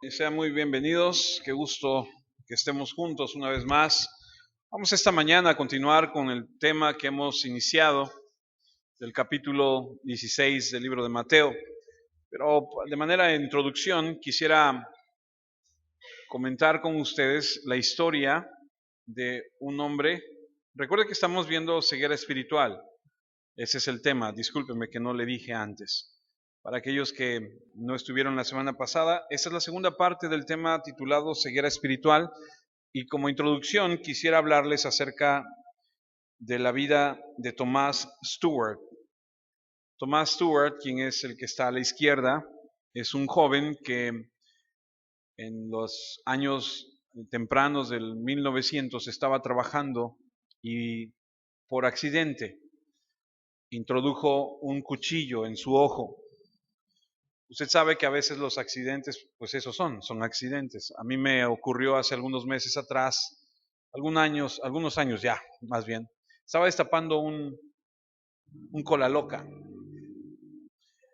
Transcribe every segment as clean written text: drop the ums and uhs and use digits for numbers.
Sean muy bienvenidos, qué gusto que estemos juntos una vez más. Vamos esta mañana a continuar con el tema que hemos iniciado del capítulo 16 del libro de Mateo. Pero de manera de introducción quisiera comentar con ustedes la historia de un hombre. Recuerde que estamos viendo ceguera espiritual. Ese es el tema, discúlpeme que no le dije antes. Para aquellos que no estuvieron la semana pasada, esta es la segunda parte del tema titulado ceguera espiritual, y como introducción quisiera hablarles acerca de la vida de Thomas Stewart. Thomas Stewart, quien es el que está a la izquierda, es un joven que en los años tempranos del 1900 estaba trabajando y por accidente introdujo un cuchillo en su ojo. Usted sabe que a veces los accidentes, pues esos son accidentes. A mí me ocurrió hace algunos meses atrás, algunos años ya, más bien. Estaba destapando un cola loca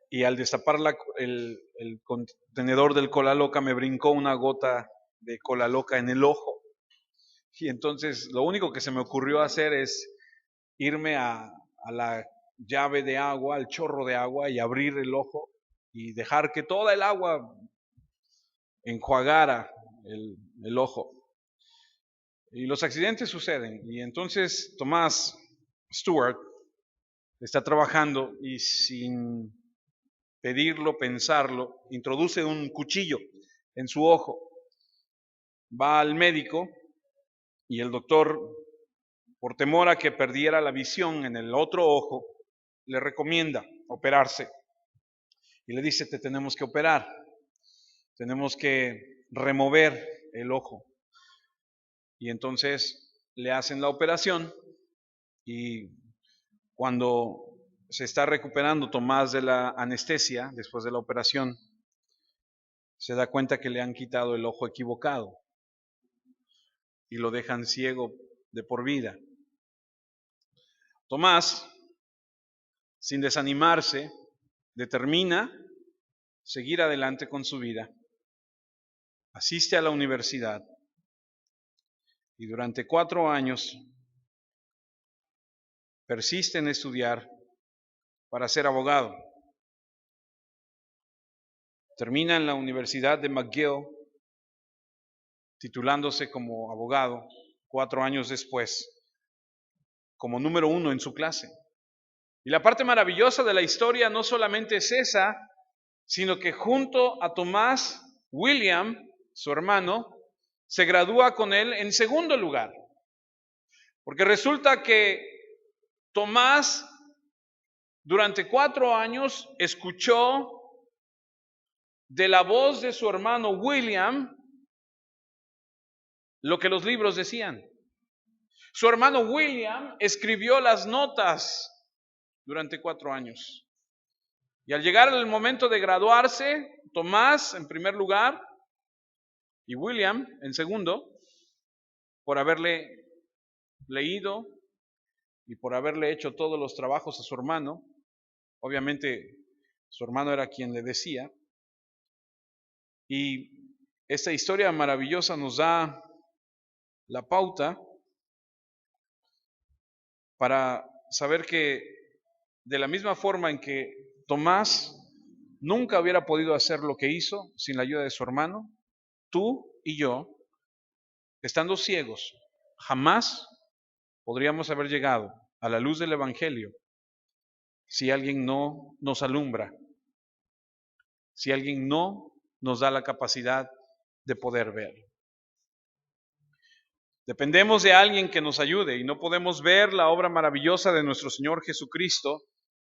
y al destapar el contenedor del cola loca me brincó una gota de cola loca en el ojo. Y entonces lo único que se me ocurrió hacer es irme a la llave de agua, al chorro de agua y abrir el ojo y dejar que toda el agua enjuagara el ojo. Y los accidentes suceden. Y entonces Thomas Stewart está trabajando y sin pedirlo, pensarlo, introduce un cuchillo en su ojo. Va al médico y el doctor, por temor a que perdiera la visión en el otro ojo, le recomienda operarse. Y le dice, te tenemos que operar, tenemos que remover el ojo. Y entonces le hacen la operación y cuando se está recuperando Tomás de la anestesia, después de la operación, se da cuenta que le han quitado el ojo equivocado y lo dejan ciego de por vida. Tomás, sin desanimarse, determina seguir adelante con su vida. Asiste a la universidad y durante 4 años persiste en estudiar para ser abogado. Termina en la Universidad de McGill, titulándose como abogado 4 años después, como número 1 en su clase. Y la parte maravillosa de la historia no solamente es esa, sino que junto a Tomás, William, su hermano, se gradúa con él en segundo lugar. Porque resulta que Tomás durante 4 años escuchó de la voz de su hermano William lo que los libros decían. Su hermano William escribió las notas durante 4 años. Y al llegar el momento de graduarse, Tomás en primer lugar y William en segundo, por haberle leído y por haberle hecho todos los trabajos a su hermano. Obviamente su hermano era quien le decía. Y esta historia maravillosa nos da la pauta para saber que de la misma forma en que Tomás nunca hubiera podido hacer lo que hizo sin la ayuda de su hermano, tú y yo, estando ciegos, jamás podríamos haber llegado a la luz del Evangelio si alguien no nos alumbra, si alguien no nos da la capacidad de poder ver. Dependemos de alguien que nos ayude y no podemos ver la obra maravillosa de nuestro Señor Jesucristo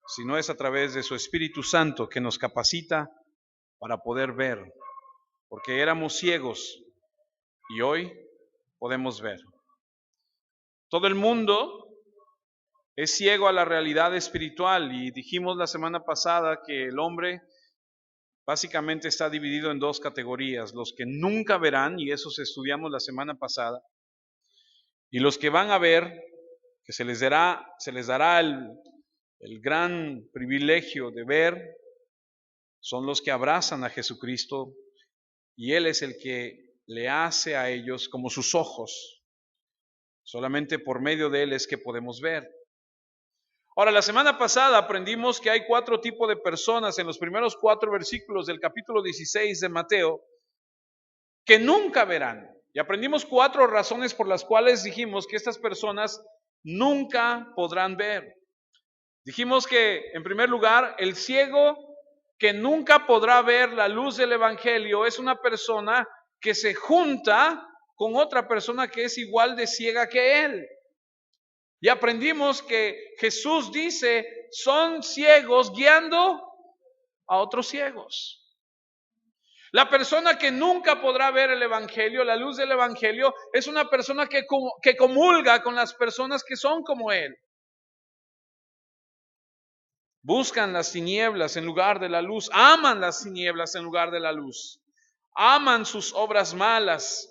si no es a través de su Espíritu Santo que nos capacita para poder ver, porque éramos ciegos y hoy podemos ver. Todo el mundo es ciego a la realidad espiritual y dijimos la semana pasada que el hombre básicamente está dividido en 2 categorías, los que nunca verán, y esos estudiamos la semana pasada, y los que van a ver, que se les dará el gran privilegio de ver, son los que abrazan a Jesucristo y Él es el que le hace a ellos como sus ojos. Solamente por medio de Él es que podemos ver. Ahora, la semana pasada aprendimos que hay 4 tipos de personas en los primeros 4 versículos del capítulo 16 de Mateo que nunca verán. Y aprendimos 4 razones por las cuales dijimos que estas personas nunca podrán ver. Dijimos que, en primer lugar, el ciego que nunca podrá ver la luz del Evangelio es una persona que se junta con otra persona que es igual de ciega que él. Y aprendimos que Jesús dice, son ciegos guiando a otros ciegos. La persona que nunca podrá ver el Evangelio, la luz del Evangelio, es una persona que comulga con las personas que son como él. Buscan las tinieblas en lugar de la luz, aman las tinieblas en lugar de la luz, aman sus obras malas.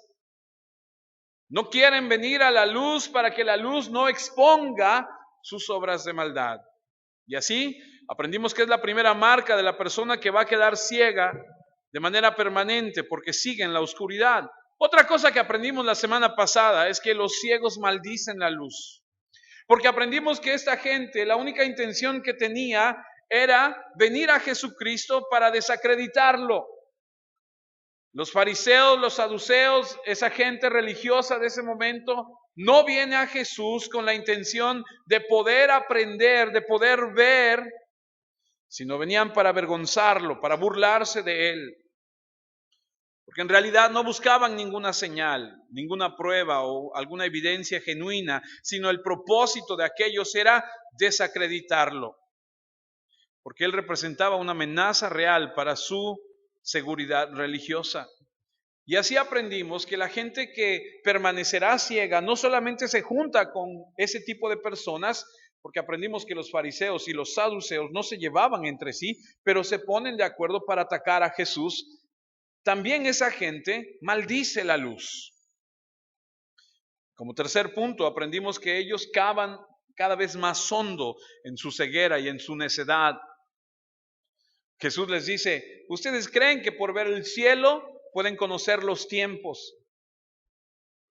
No quieren venir a la luz para que la luz no exponga sus obras de maldad. Y así aprendimos que es la primera marca de la persona que va a quedar ciega de manera permanente porque sigue en la oscuridad. Otra cosa que aprendimos la semana pasada es que los ciegos maldicen la luz. Porque aprendimos que esta gente, la única intención que tenía era venir a Jesucristo para desacreditarlo. Los fariseos, los saduceos, esa gente religiosa de ese momento, no viene a Jesús con la intención de poder aprender, de poder ver, sino venían para avergonzarlo, para burlarse de él. Porque en realidad no buscaban ninguna señal, ninguna prueba o alguna evidencia genuina, sino el propósito de aquellos era desacreditarlo. Porque él representaba una amenaza real para su seguridad religiosa. Y así aprendimos que la gente que permanecerá ciega no solamente se junta con ese tipo de personas, porque aprendimos que los fariseos y los saduceos no se llevaban entre sí, pero se ponen de acuerdo para atacar a Jesús. También esa gente maldice la luz. Como tercer punto, aprendimos que ellos cavan cada vez más hondo en su ceguera y en su necedad. Jesús les dice, ustedes creen que por ver el cielo pueden conocer los tiempos,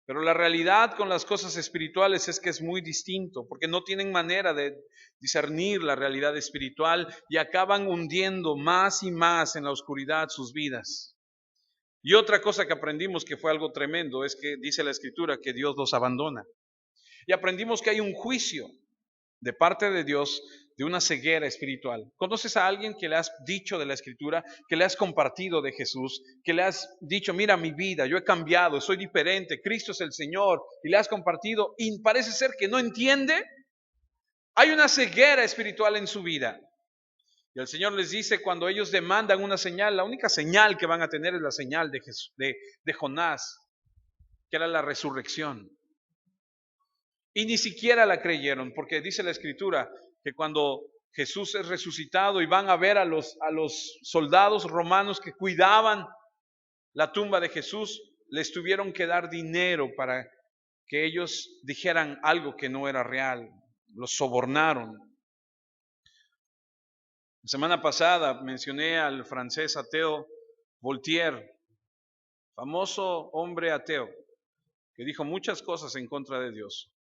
pero la realidad con las cosas espirituales es que es muy distinto, porque no tienen manera de discernir la realidad espiritual y acaban hundiendo más y más en la oscuridad sus vidas. Y otra cosa que aprendimos que fue algo tremendo es que dice la Escritura que Dios los abandona. Y aprendimos que hay un juicio de parte de Dios de una ceguera espiritual. ¿Conoces a alguien que le has dicho de la Escritura, que le has compartido de Jesús, que le has dicho, mira mi vida, yo he cambiado, soy diferente, Cristo es el Señor, y le has compartido y parece ser que no entiende? Hay una ceguera espiritual en su vida. Y el Señor les dice, cuando ellos demandan una señal, la única señal que van a tener es la señal de Jonás, que era la resurrección. Y ni siquiera la creyeron, porque dice la Escritura que cuando Jesús es resucitado y van a ver a los soldados romanos que cuidaban la tumba de Jesús, les tuvieron que dar dinero para que ellos dijeran algo que no era real. Los sobornaron. La semana pasada mencioné al francés ateo Voltaire, famoso hombre ateo, que dijo muchas cosas en contra de Dios.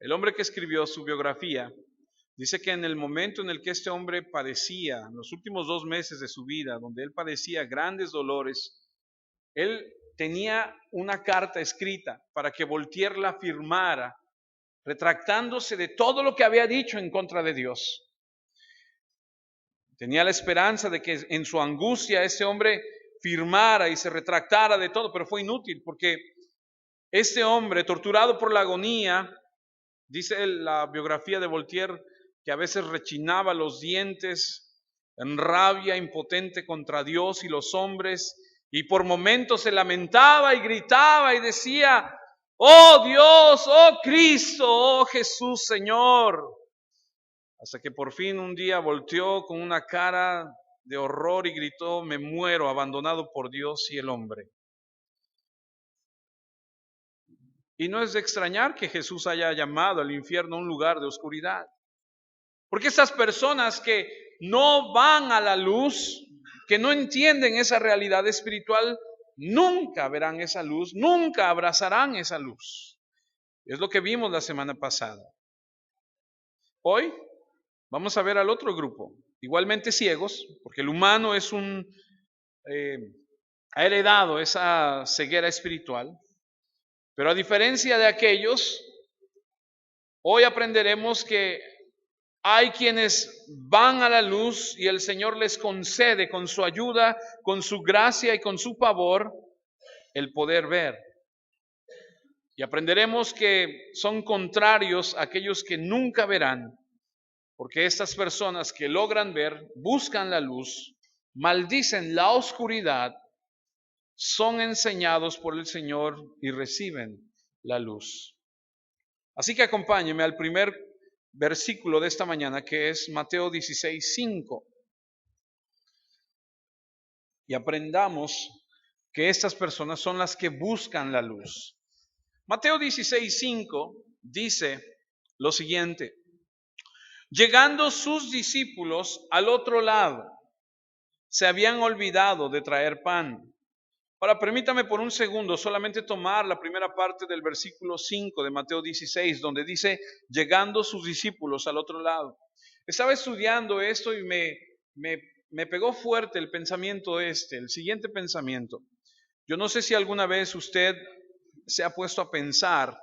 El hombre que escribió su biografía dice que en el momento en el que este hombre padecía, en los últimos 2 meses de su vida, donde él padecía grandes dolores, él tenía una carta escrita para que Voltaire la firmara, retractándose de todo lo que había dicho en contra de Dios. Tenía la esperanza de que en su angustia ese hombre firmara y se retractara de todo, pero fue inútil porque este hombre, torturado por la agonía, dice la biografía de Voltaire, que a veces rechinaba los dientes en rabia impotente contra Dios y los hombres, y por momentos se lamentaba y gritaba y decía, oh Dios, oh Cristo, oh Jesús Señor. Hasta que por fin un día volteó con una cara de horror y gritó, me muero, abandonado por Dios y el hombre. Y no es de extrañar que Jesús haya llamado al infierno un lugar de oscuridad. Porque estas personas que no van a la luz, que no entienden esa realidad espiritual, nunca verán esa luz, nunca abrazarán esa luz. Es lo que vimos la semana pasada. Hoy vamos a ver al otro grupo, igualmente ciegos, porque el humano es ha heredado esa ceguera espiritual, pero a diferencia de aquellos, hoy aprenderemos que hay quienes van a la luz y el Señor les concede con su ayuda, con su gracia y con su favor el poder ver. Y aprenderemos que son contrarios a aquellos que nunca verán, porque estas personas que logran ver, buscan la luz, maldicen la oscuridad, son enseñados por el Señor y reciben la luz. Así que acompáñenme al primer versículo de esta mañana, que es Mateo 16:5. Y aprendamos que estas personas son las que buscan la luz. Mateo 16:5 dice lo siguiente: llegando sus discípulos al otro lado, se habían olvidado de traer pan. Ahora, permítame por un segundo solamente tomar la primera parte del versículo 5 de Mateo 16, donde dice, llegando sus discípulos al otro lado. Estaba estudiando esto y me pegó fuerte el pensamiento el siguiente pensamiento. Yo no sé si alguna vez usted se ha puesto a pensar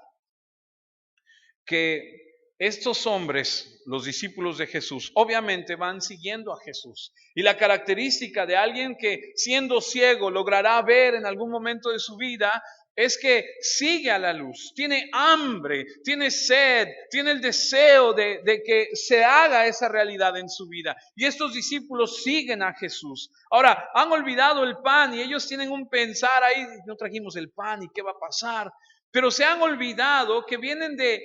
que estos hombres, los discípulos de Jesús, obviamente van siguiendo a Jesús. Y la característica de alguien que siendo ciego logrará ver en algún momento de su vida es que sigue a la luz, tiene hambre, tiene sed, tiene el deseo de que se haga esa realidad en su vida. Y estos discípulos siguen a Jesús. Ahora, han olvidado el pan y ellos tienen un pensar ahí, no trajimos el pan y qué va a pasar. Pero se han olvidado que vienen de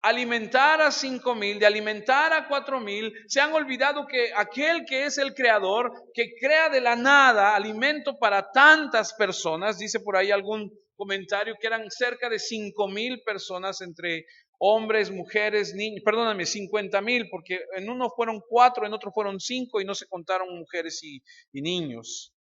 alimentar a 5,000, de alimentar a 4,000, se han olvidado que aquel que es el creador, que crea de la nada alimento para tantas personas, dice por ahí algún comentario que eran cerca de 5,000 personas entre hombres, mujeres, niños, perdóname, 50,000, porque en uno fueron 4, en otro fueron 5 y no se contaron mujeres y niños.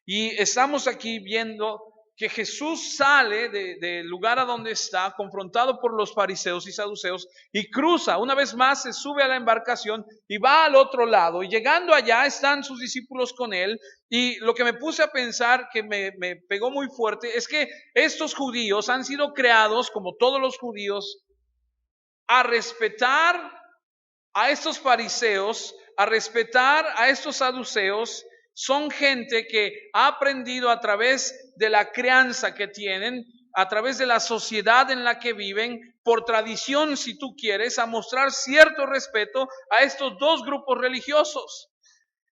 Y estamos aquí viendo que Jesús sale del lugar a donde está, confrontado por los fariseos y saduceos, y cruza, una vez más se sube a la embarcación y va al otro lado. Y llegando allá están sus discípulos con él. Y lo que me puse a pensar, que me pegó muy fuerte, es que estos judíos han sido creados, como todos los judíos, a respetar a estos fariseos, a respetar a estos saduceos. Son gente que ha aprendido a través de la crianza que tienen, a través de la sociedad en la que viven, por tradición si tú quieres, a mostrar cierto respeto a estos dos grupos religiosos.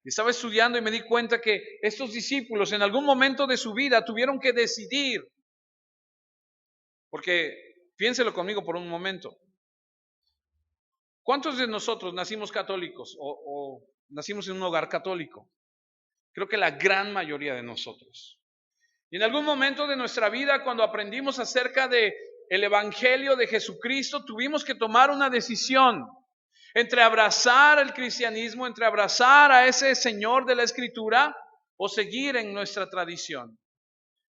Estaba estudiando y me di cuenta que estos discípulos en algún momento de su vida tuvieron que decidir, porque piénselo conmigo por un momento. ¿Cuántos de nosotros nacimos católicos o nacimos en un hogar católico? Creo que la gran mayoría de nosotros. Y en algún momento de nuestra vida, cuando aprendimos acerca del Evangelio de Jesucristo, tuvimos que tomar una decisión entre abrazar el cristianismo, entre abrazar a ese Señor de la Escritura o seguir en nuestra tradición.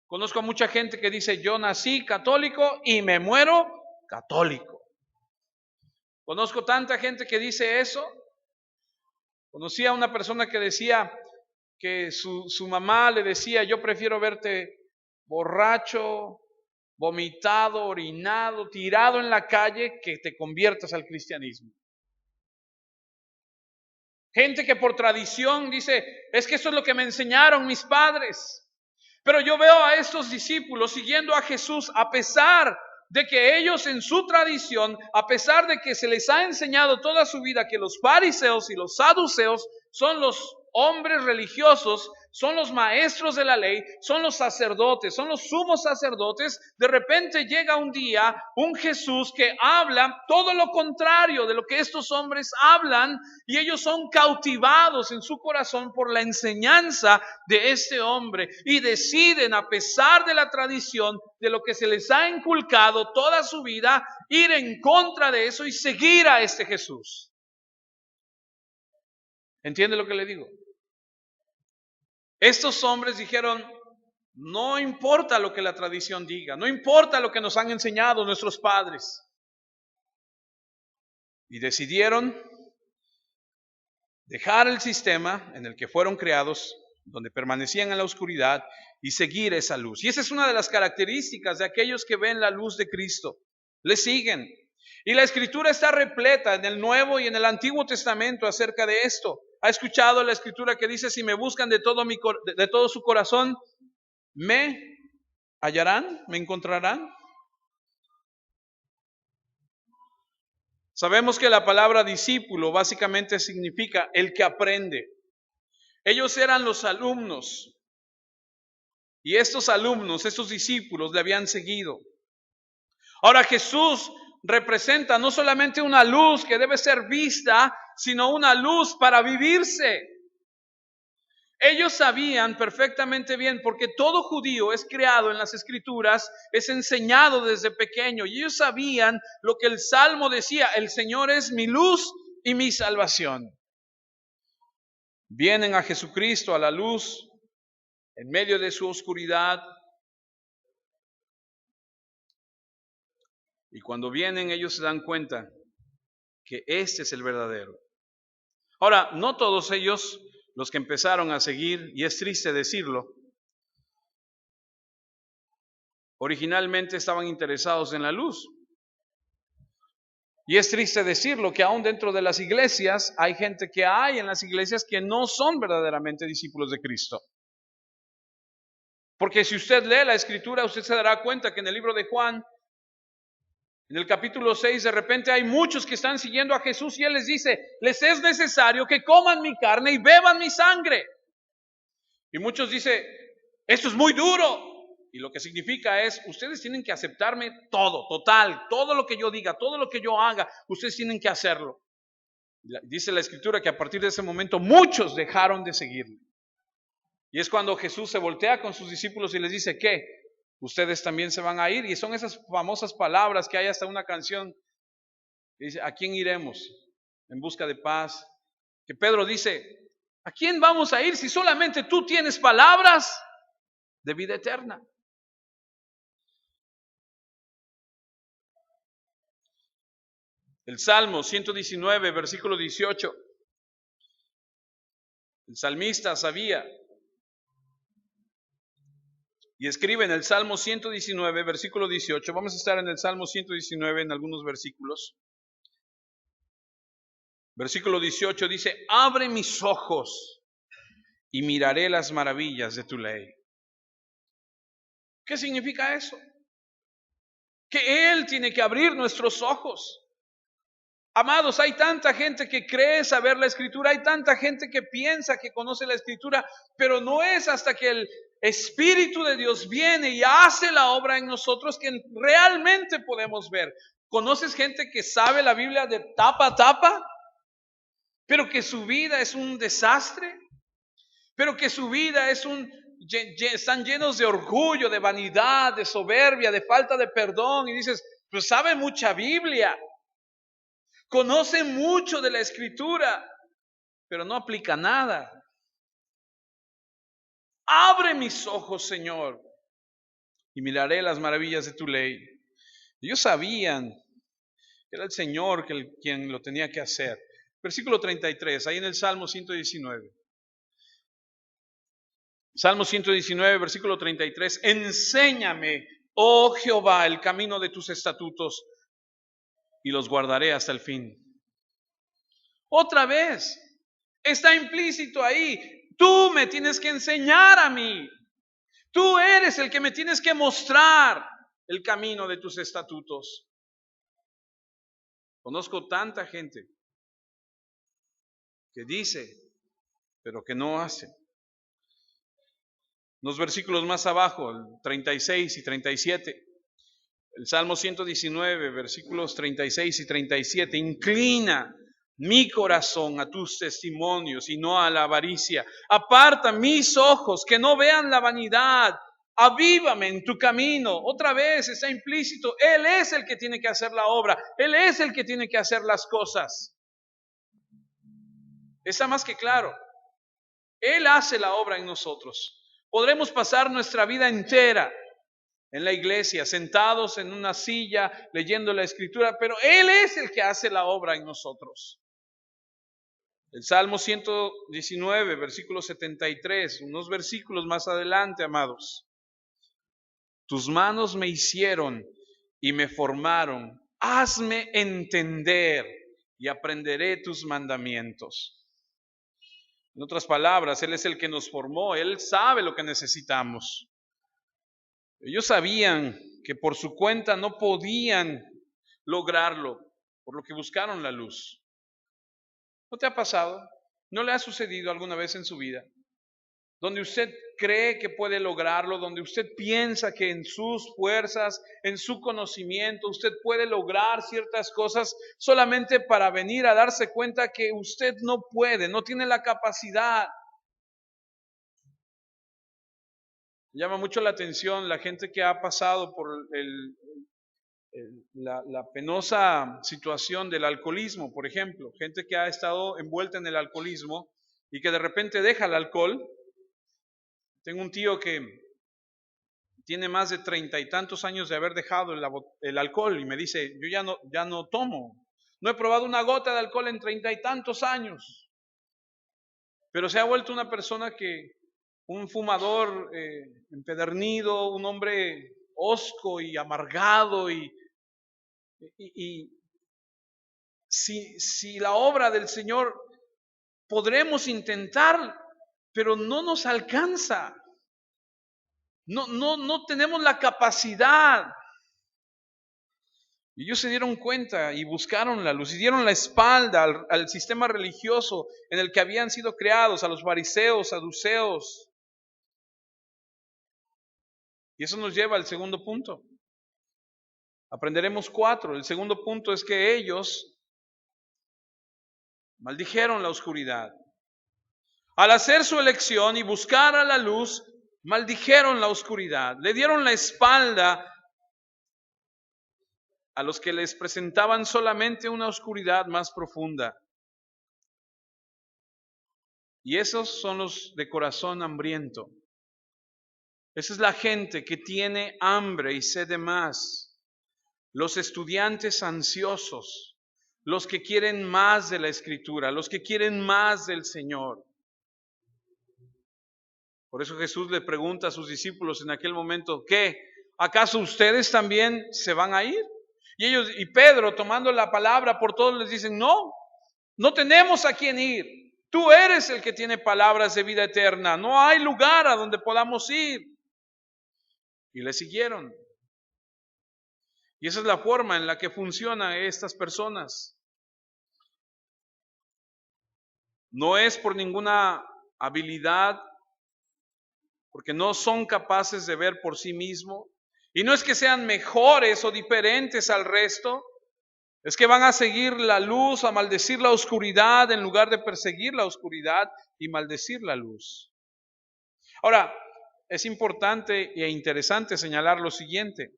Conozco a mucha gente que dice, yo nací católico y me muero católico. Conozco tanta gente que dice eso. Conocí a una persona que decía que su mamá le decía, yo prefiero verte borracho, vomitado, orinado, tirado en la calle, que te conviertas al cristianismo. Gente que por tradición dice, es que eso es lo que me enseñaron mis padres. Pero yo veo a estos discípulos siguiendo a Jesús a pesar de que ellos en su tradición, a pesar de que se les ha enseñado toda su vida que los fariseos y los saduceos son los hombres religiosos, son los maestros de la ley, son los sacerdotes, son los sumos sacerdotes, de repente llega un día un Jesús que habla todo lo contrario de lo que estos hombres hablan, y ellos son cautivados en su corazón por la enseñanza de este hombre y deciden, a pesar de la tradición, de lo que se les ha inculcado toda su vida, ir en contra de eso y seguir a este Jesús. ¿Entiende lo que le digo? Estos hombres dijeron, no importa lo que la tradición diga, no importa lo que nos han enseñado nuestros padres. Y decidieron dejar el sistema en el que fueron creados, donde permanecían en la oscuridad, y seguir esa luz. Y esa es una de las características de aquellos que ven la luz de Cristo. Le siguen. Y la Escritura está repleta en el Nuevo y en el Antiguo Testamento acerca de esto. ¿Ha escuchado la Escritura que dice, si me buscan de todo su corazón, me hallarán, me encontrarán? Sabemos que la palabra discípulo básicamente significa el que aprende. Ellos eran los alumnos. Y estos alumnos, estos discípulos le habían seguido. Ahora Jesús representa no solamente una luz que debe ser vista, sino una luz para vivirse. Ellos sabían perfectamente bien, porque todo judío es creado en las Escrituras, es enseñado desde pequeño, y ellos sabían lo que el Salmo decía, el Señor es mi luz y mi salvación. Vienen a Jesucristo, a la luz, en medio de su oscuridad, y cuando vienen ellos se dan cuenta que este es el verdadero. Ahora, no todos ellos, los que empezaron a seguir, y es triste decirlo, originalmente estaban interesados en la luz. Y es triste decirlo que aún dentro de las iglesias hay gente que hay en las iglesias que no son verdaderamente discípulos de Cristo. Porque si usted lee la Escritura, usted se dará cuenta que en el libro de Juan, en el capítulo 6, de repente hay muchos que están siguiendo a Jesús y Él les dice, les es necesario que coman mi carne y beban mi sangre. Y muchos dicen, esto es muy duro. Y lo que significa es, ustedes tienen que aceptarme todo, total, todo lo que yo diga, todo lo que yo haga, ustedes tienen que hacerlo. Dice la Escritura que a partir de ese momento muchos dejaron de seguirle. Y es cuando Jesús se voltea con sus discípulos y les dice, ¿qué? Ustedes también se van a ir. Y son esas famosas palabras que hay hasta una canción. Dice, ¿a quién iremos? En busca de paz. Que Pedro dice, ¿a quién vamos a ir si solamente tú tienes palabras de vida eterna? El Salmo 119, versículo 18. El salmista sabía y escribe en el Salmo 119, versículo 18. Vamos a estar en el Salmo 119 en algunos versículos. Versículo 18 dice, abre mis ojos y miraré las maravillas de tu ley. ¿Qué significa eso? Que Él tiene que abrir nuestros ojos. Amados, hay tanta gente que cree saber la Escritura, hay tanta gente que piensa que conoce la Escritura, pero no es hasta que el Espíritu de Dios viene y hace la obra en nosotros que realmente podemos ver. ¿Conoces gente que sabe la Biblia de tapa a tapa, pero que su vida es un desastre? Pero que su vida están llenos de orgullo, de vanidad, de soberbia, de falta de perdón, y dices, pues sabe mucha Biblia, conoce mucho de la Escritura, pero no aplica nada. Abre mis ojos, Señor, y miraré las maravillas de tu ley. Ellos sabían que era el Señor quien lo tenía que hacer. Versículo 33, ahí en el Salmo 119. Salmo 119, versículo 33. Enséñame, oh Jehová, el camino de tus estatutos, y los guardaré hasta el fin. Otra vez, está implícito ahí. Tú me tienes que enseñar a mí. Tú eres el que me tienes que mostrar el camino de tus estatutos. Conozco tanta gente que dice, pero que no hace. Unos versículos más abajo, el 36 y 37. El Salmo 119, versículos 36 y 37. Inclina mi corazón a tus testimonios y no a la avaricia. Aparta mis ojos que no vean la vanidad. Avívame en tu camino. Otra vez está implícito. Él es el que tiene que hacer la obra. Él es el que tiene que hacer las cosas. Está más que claro. Él hace la obra en nosotros. Podremos pasar nuestra vida entera en la iglesia, sentados en una silla, leyendo la Escritura, pero Él es el que hace la obra en nosotros. El Salmo 119, versículo 73, unos versículos más adelante, amados. Tus manos me hicieron y me formaron. Hazme entender y aprenderé tus mandamientos. En otras palabras, Él es el que nos formó. Él sabe lo que necesitamos. Ellos sabían que por su cuenta no podían lograrlo, por lo que buscaron la luz. ¿No te ha pasado? ¿No le ha sucedido alguna vez en su vida? Donde usted cree que puede lograrlo, donde usted piensa que en sus fuerzas, en su conocimiento, usted puede lograr ciertas cosas solamente para venir a darse cuenta que usted no puede, no tiene la capacidad. Llama mucho la atención la gente que ha pasado por la penosa situación del alcoholismo, por ejemplo, gente que ha estado envuelta en el alcoholismo y que de repente deja el alcohol. Tengo un tío que tiene más de 30 y tantos años de haber dejado el alcohol y me dice, yo ya no tomo, no he probado una gota de alcohol en 30 y tantos años, pero se ha vuelto una persona un fumador empedernido, un hombre hosco y amargado y si la obra del Señor podremos intentar, pero no nos alcanza. No tenemos la capacidad. Y ellos se dieron cuenta y buscaron la luz y dieron la espalda al sistema religioso en el que habían sido creados, a los fariseos, saduceos. Y eso nos lleva al segundo punto. Aprenderemos 4. El segundo punto es que ellos maldijeron la oscuridad. Al hacer su elección y buscar a la luz, maldijeron la oscuridad. Le dieron la espalda a los que les presentaban solamente una oscuridad más profunda. Y esos son los de corazón hambriento. Esa es la gente que tiene hambre y sed de más. Los estudiantes ansiosos, los que quieren más de la Escritura, los que quieren más del Señor. Por eso Jesús le pregunta a sus discípulos en aquel momento, ¿qué? ¿Acaso ustedes también se van a ir? Y Pedro, tomando la palabra por todos, les dicen, no tenemos a quién ir. Tú eres el que tiene palabras de vida eterna. No hay lugar a donde podamos ir. Y le siguieron. Y esa es la forma en la que funcionan estas personas. No es por ninguna habilidad, porque no son capaces de ver por sí mismos. Y no es que sean mejores o diferentes al resto. Es que van a seguir la luz, a maldecir la oscuridad en lugar de perseguir la oscuridad y maldecir la luz. Ahora, es importante e interesante señalar lo siguiente.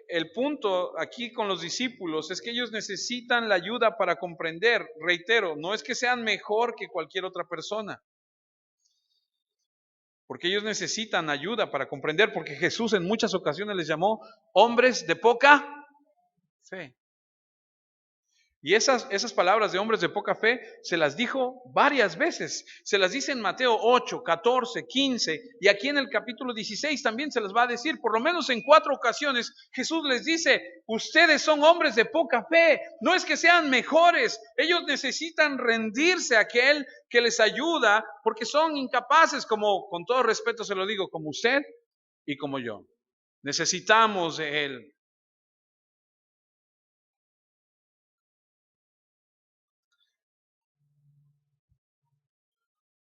El punto aquí con los discípulos es que ellos necesitan la ayuda para comprender. Reitero, no es que sean mejor que cualquier otra persona, porque ellos necesitan ayuda para comprender, porque Jesús en muchas ocasiones les llamó hombres de poca fe. Y esas palabras de hombres de poca fe se las dijo varias veces. Se las dice en Mateo 8, 14, 15 y aquí en el capítulo 16 también se las va a decir. Por lo menos en 4 ocasiones Jesús les dice, ustedes son hombres de poca fe. No es que sean mejores, ellos necesitan rendirse a aquel que les ayuda porque son incapaces, como con todo respeto se lo digo, como usted y como yo. Necesitamos de Él.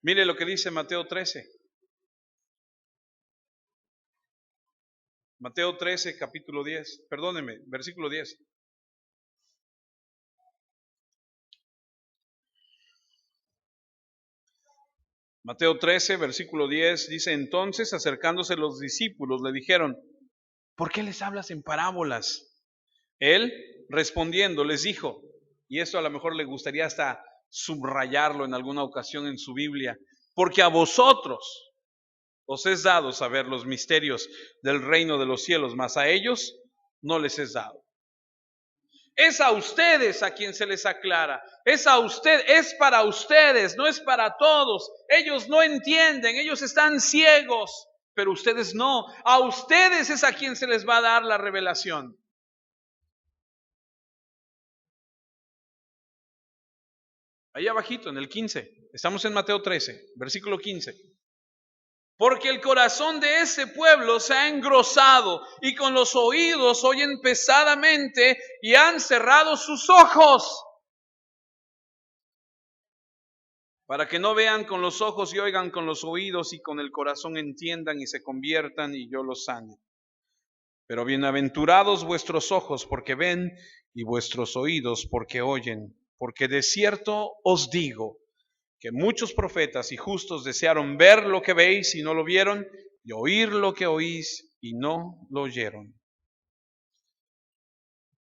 Mire lo que dice Mateo 13. Mateo 13, capítulo 10. Perdóneme, versículo 10. Mateo 13, versículo 10 dice, entonces acercándose los discípulos le dijeron, ¿por qué les hablas en parábolas? Él respondiendo les dijo, y esto a lo mejor le gustaría hasta subrayarlo en alguna ocasión en su Biblia, porque a vosotros os es dado saber los misterios del reino de los cielos, mas a ellos no les es dado. Es a ustedes a quien se les aclara. Es a usted, es para ustedes, no es para todos. Ellos no entienden, ellos están ciegos, pero ustedes no. A ustedes es a quien se les va a dar la revelación. Ahí abajito en el 15. Estamos en Mateo 13, versículo 15. Porque el corazón de ese pueblo se ha engrosado y con los oídos oyen pesadamente y han cerrado sus ojos, para que no vean con los ojos y oigan con los oídos y con el corazón entiendan y se conviertan y yo los sane. Pero bienaventurados vuestros ojos porque ven y vuestros oídos porque oyen, porque de cierto os digo que muchos profetas y justos desearon ver lo que veis y no lo vieron, y oír lo que oís y no lo oyeron.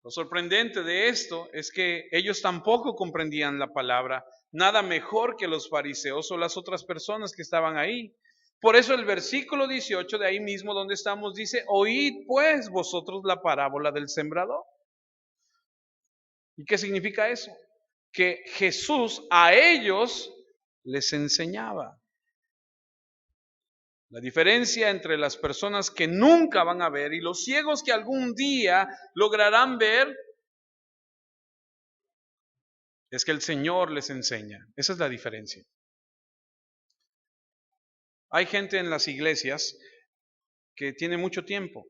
Lo sorprendente de esto es que ellos tampoco comprendían la palabra, nada mejor que los fariseos o las otras personas que estaban ahí. Por eso el versículo 18 de ahí mismo donde estamos dice, oíd pues vosotros la parábola del sembrador. ¿Y qué significa eso? Que Jesús a ellos les enseñaba. La diferencia entre las personas que nunca van a ver y los ciegos que algún día lograrán ver es que el Señor les enseña. Esa es la diferencia. Hay gente en las iglesias que tiene mucho tiempo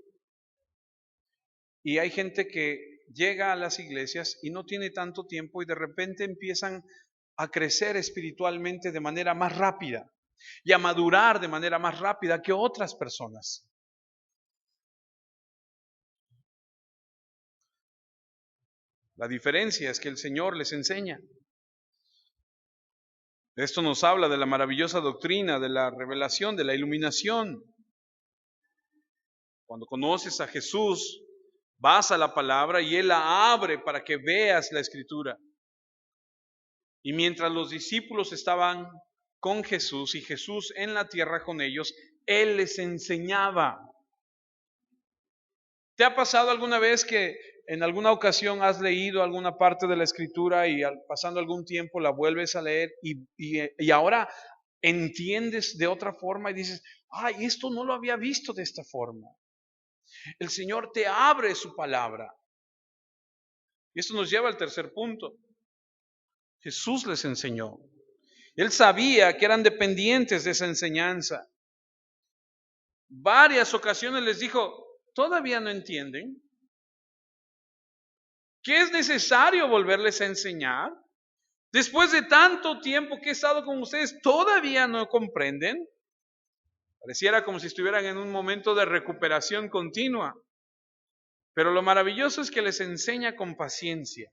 y hay gente que llega a las iglesias y no tiene tanto tiempo y de repente empiezan a crecer espiritualmente de manera más rápida y a madurar de manera más rápida que otras personas. La diferencia es que el Señor les enseña. Esto nos habla de la maravillosa doctrina, de la revelación, de la iluminación. Cuando conoces a Jesús, vas a la palabra y Él la abre para que veas la Escritura. Y mientras los discípulos estaban con Jesús y Jesús en la tierra con ellos, Él les enseñaba. ¿Te ha pasado alguna vez que en alguna ocasión has leído alguna parte de la Escritura y pasando algún tiempo la vuelves a leer y ahora entiendes de otra forma y dices, ay, esto no lo había visto de esta forma? El Señor te abre su palabra. Y esto nos lleva al tercer punto. Jesús les enseñó. Él sabía que eran dependientes de esa enseñanza. Varias ocasiones les dijo, ¿todavía no entienden? ¿Que es necesario volverles a enseñar? Después de tanto tiempo que he estado con ustedes, ¿todavía no comprenden? Pareciera como si estuvieran en un momento de recuperación continua. Pero lo maravilloso es que les enseña con paciencia.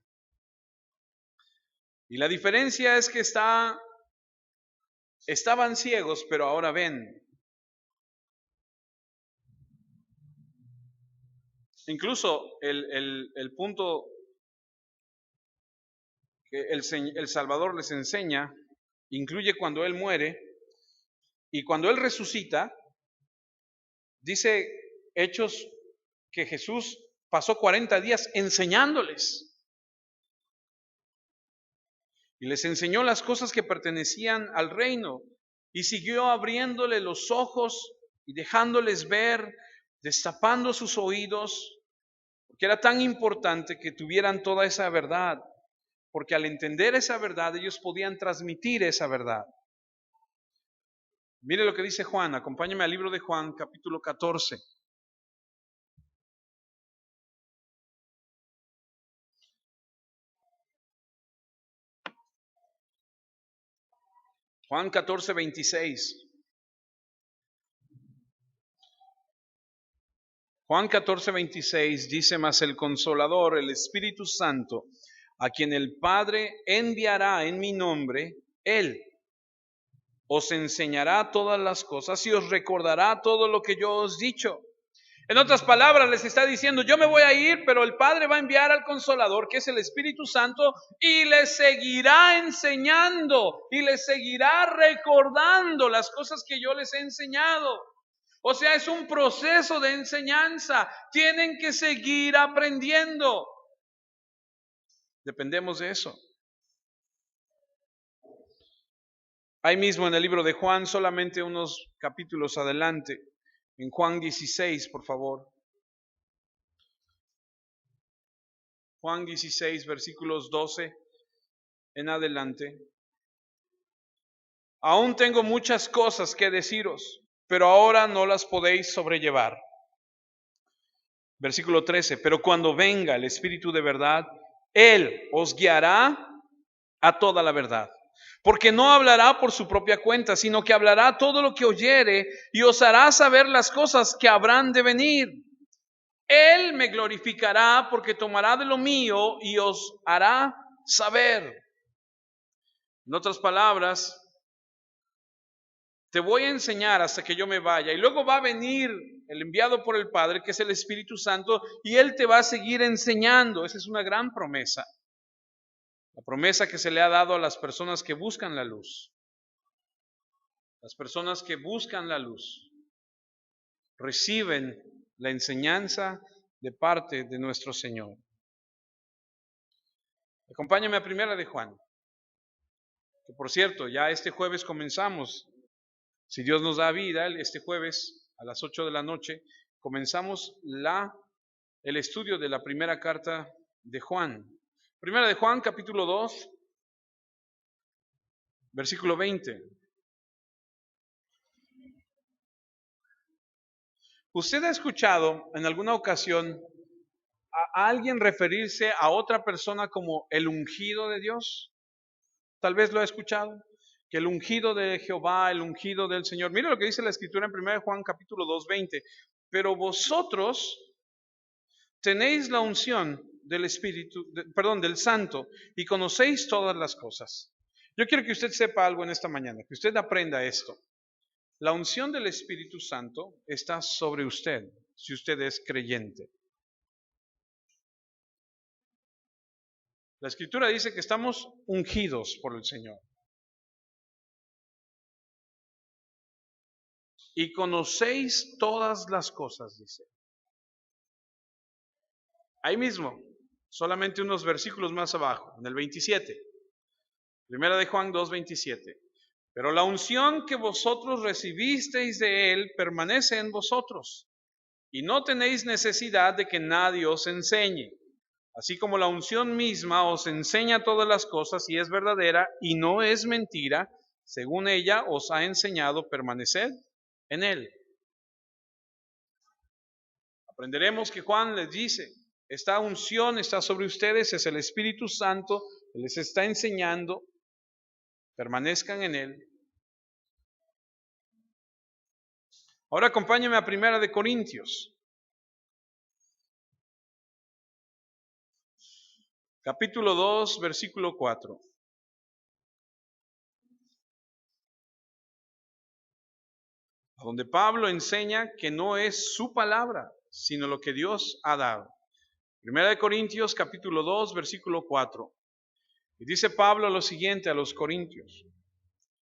Y la diferencia es que estaban ciegos, pero ahora ven. Incluso el punto que el Salvador les enseña incluye cuando Él muere y cuando Él resucita. Dice Hechos que Jesús pasó 40 días enseñándoles. Y les enseñó las cosas que pertenecían al reino. Y siguió abriéndole los ojos y dejándoles ver, destapando sus oídos, porque era tan importante que tuvieran toda esa verdad. Porque al entender esa verdad, ellos podían transmitir esa verdad. Mire lo que dice Juan, acompáñame al libro de Juan, capítulo 14. Juan 14, 26. Juan 14, 26 dice, mas el Consolador, el Espíritu Santo, a quien el Padre enviará en mi nombre, Él os enseñará todas las cosas y os recordará todo lo que yo os he dicho. En otras palabras, les está diciendo, yo me voy a ir, pero el Padre va a enviar al Consolador, que es el Espíritu Santo, y les seguirá enseñando, y les seguirá recordando las cosas que yo les he enseñado. O sea, es un proceso de enseñanza. Tienen que seguir aprendiendo. Dependemos de eso. Ahí mismo en el libro de Juan, solamente unos capítulos adelante, en Juan 16, por favor. Juan 16, versículos 12 en adelante. Aún tengo muchas cosas que deciros, pero ahora no las podéis sobrellevar. Versículo 13, pero cuando venga el Espíritu de verdad, Él os guiará a toda la verdad. Porque no hablará por su propia cuenta, sino que hablará todo lo que oyere y os hará saber las cosas que habrán de venir. Él me glorificará porque tomará de lo mío y os hará saber. En otras palabras, te voy a enseñar hasta que yo me vaya y luego va a venir el enviado por el Padre, que es el Espíritu Santo, y Él te va a seguir enseñando. Esa es una gran promesa. La promesa que se le ha dado a las personas que buscan la luz. Las personas que buscan la luz reciben la enseñanza de parte de nuestro Señor. Acompáñame a Primera de Juan, que por cierto, ya este jueves comenzamos, si Dios nos da vida, este jueves a las 8 de la noche, comenzamos el estudio de la primera carta de Juan. Primera de Juan, capítulo 2, versículo 20. ¿Usted ha escuchado en alguna ocasión a alguien referirse a otra persona como el ungido de Dios? Tal vez lo ha escuchado, que el ungido de Jehová, el ungido del Señor. Mira lo que dice la Escritura en 1 Juan capítulo 2, 20. Pero vosotros tenéis la unción del Espíritu, del Santo, y conocéis todas las cosas. Yo quiero que usted sepa algo en esta mañana, que usted aprenda esto. La unción del Espíritu Santo está sobre usted, si usted es creyente. La Escritura dice que estamos ungidos por el Señor. Y conocéis todas las cosas, dice. Ahí mismo, solamente unos versículos más abajo, en el 27. Primera de Juan 2, 27. Pero la unción que vosotros recibisteis de Él permanece en vosotros, y no tenéis necesidad de que nadie os enseñe. Así como la unción misma os enseña todas las cosas y es verdadera y no es mentira, según ella os ha enseñado, permaneced en Él. Aprenderemos que Juan les dice, esta unción está sobre ustedes, es el Espíritu Santo, les está enseñando, permanezcan en Él. Ahora acompáñame a Primera de Corintios. Capítulo 2, versículo 4. Donde Pablo enseña que no es su palabra, sino lo que Dios ha dado. Primera de Corintios, capítulo 2, versículo 4. Y dice Pablo lo siguiente a los corintios.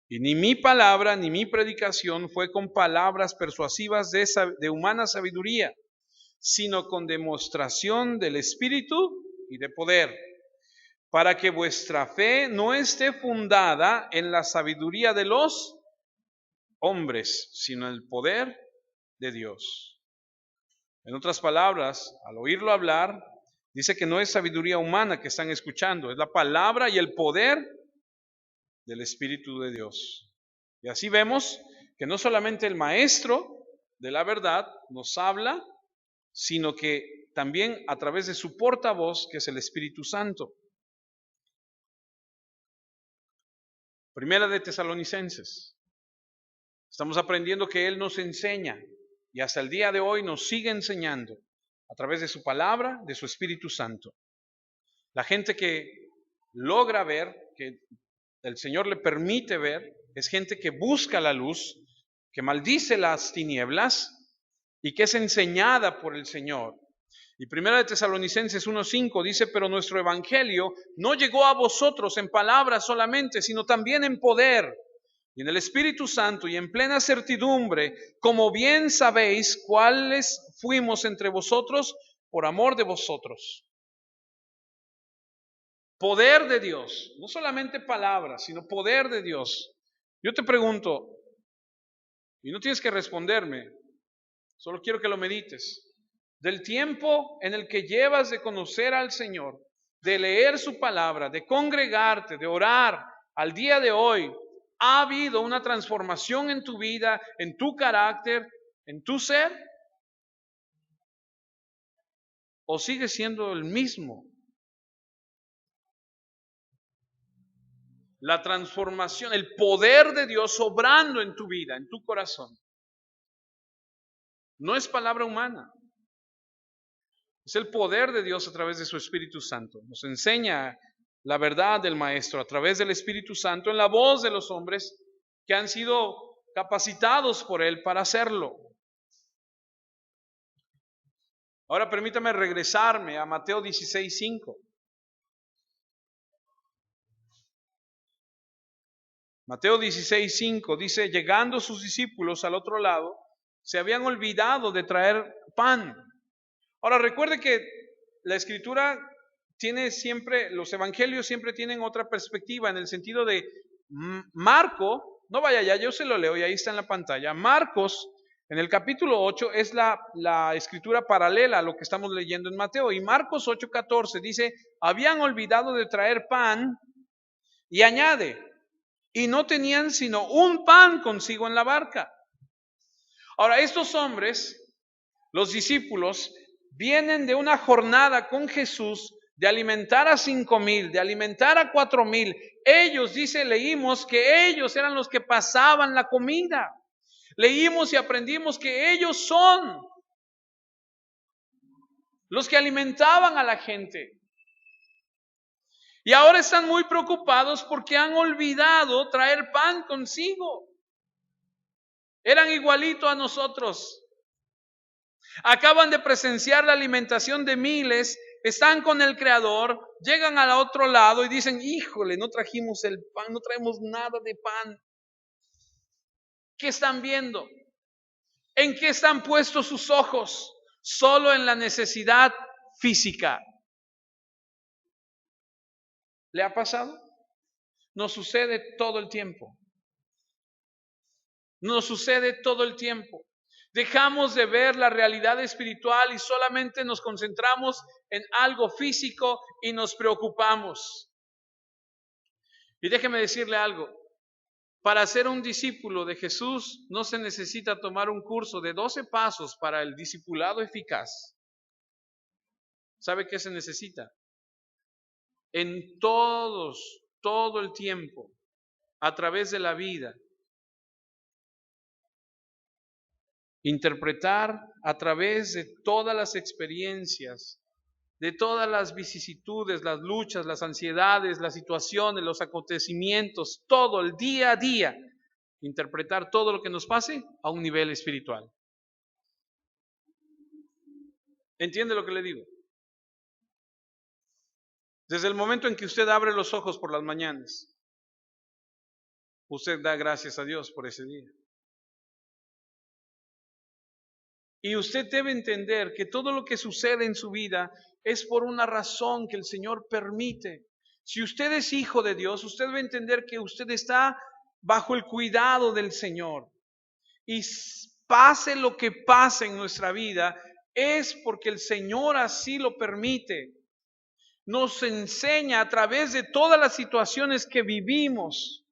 Y ni mi palabra ni mi predicación fue con palabras persuasivas de humana sabiduría, sino con demostración del Espíritu y de poder, para que vuestra fe no esté fundada en la sabiduría de los hombres, sino en el poder de Dios. En otras palabras, al oírlo hablar, dice que no es sabiduría humana que están escuchando, es la palabra y el poder del Espíritu de Dios. Y así vemos que no solamente el maestro de la verdad nos habla, sino que también a través de su portavoz, que es el Espíritu Santo. Primera de Tesalonicenses. Estamos aprendiendo que Él nos enseña y hasta el día de hoy nos sigue enseñando a través de su palabra, de su Espíritu Santo. La gente que logra ver, que el Señor le permite ver, es gente que busca la luz, que maldice las tinieblas y que es enseñada por el Señor. Y 1 de Tesalonicenses 1:5 dice, pero nuestro evangelio no llegó a vosotros en palabras solamente, sino también en poder y en el Espíritu Santo y en plena certidumbre, como bien sabéis cuáles fuimos entre vosotros por amor de vosotros. Poder de Dios, no solamente palabras, sino poder de Dios. Yo te pregunto, y no tienes que responderme, solo quiero que lo medites. Del tiempo en el que llevas de conocer al Señor, de leer su palabra, de congregarte, de orar, al día de hoy, ¿ha habido una transformación en tu vida, en tu carácter, en tu ser? ¿O sigue siendo el mismo? La transformación, el poder de Dios obrando en tu vida, en tu corazón. No es palabra humana. Es el poder de Dios a través de su Espíritu Santo. Nos enseña la verdad del Maestro a través del Espíritu Santo en la voz de los hombres que han sido capacitados por Él para hacerlo. Ahora permítame regresarme a Mateo 16:5. Mateo 16:5 dice, llegando sus discípulos al otro lado, se habían olvidado de traer pan. Ahora recuerde que la Escritura tiene siempre, los evangelios siempre tienen otra perspectiva en el sentido de Marco, no vaya allá, yo se lo leo y ahí está en la pantalla. Marcos, en el capítulo 8, es la escritura paralela a lo que estamos leyendo en Mateo. Y Marcos 8:14 dice, habían olvidado de traer pan y añade, y no tenían sino un pan consigo en la barca. Ahora, estos hombres, los discípulos, vienen de una jornada con Jesús de alimentar a 5,000, de alimentar a 4,000. Ellos, dice, leímos que ellos eran los que pasaban la comida. Leímos y aprendimos que ellos son los que alimentaban a la gente. Y ahora están muy preocupados porque han olvidado traer pan consigo. Eran igualitos a nosotros. Acaban de presenciar la alimentación de miles, están con el Creador, llegan al otro lado y dicen, híjole, no trajimos el pan, no traemos nada de pan. ¿Qué están viendo? ¿En qué están puestos sus ojos? Solo en la necesidad física. ¿Le ha pasado? Nos sucede todo el tiempo. Nos sucede todo el tiempo. Dejamos de ver la realidad espiritual y solamente nos concentramos en algo físico y nos preocupamos. Y déjeme decirle algo. Para ser un discípulo de Jesús no se necesita tomar un curso de 12 pasos para el discipulado eficaz. ¿Sabe qué se necesita? En todo el tiempo, a través de la vida, interpretar a través de todas las experiencias, de todas las vicisitudes, las luchas, las ansiedades, las situaciones, los acontecimientos, todo el día a día, interpretar todo lo que nos pase a un nivel espiritual. ¿Entiende lo que le digo? Desde el momento en que usted abre los ojos por las mañanas, usted da gracias a Dios por ese día. Y usted debe entender que todo lo que sucede en su vida es por una razón que el Señor permite. Si usted es hijo de Dios, usted debe entender que usted está bajo el cuidado del Señor. Y pase lo que pase en nuestra vida, es porque el Señor así lo permite. Nos enseña a través de todas las situaciones que vivimos.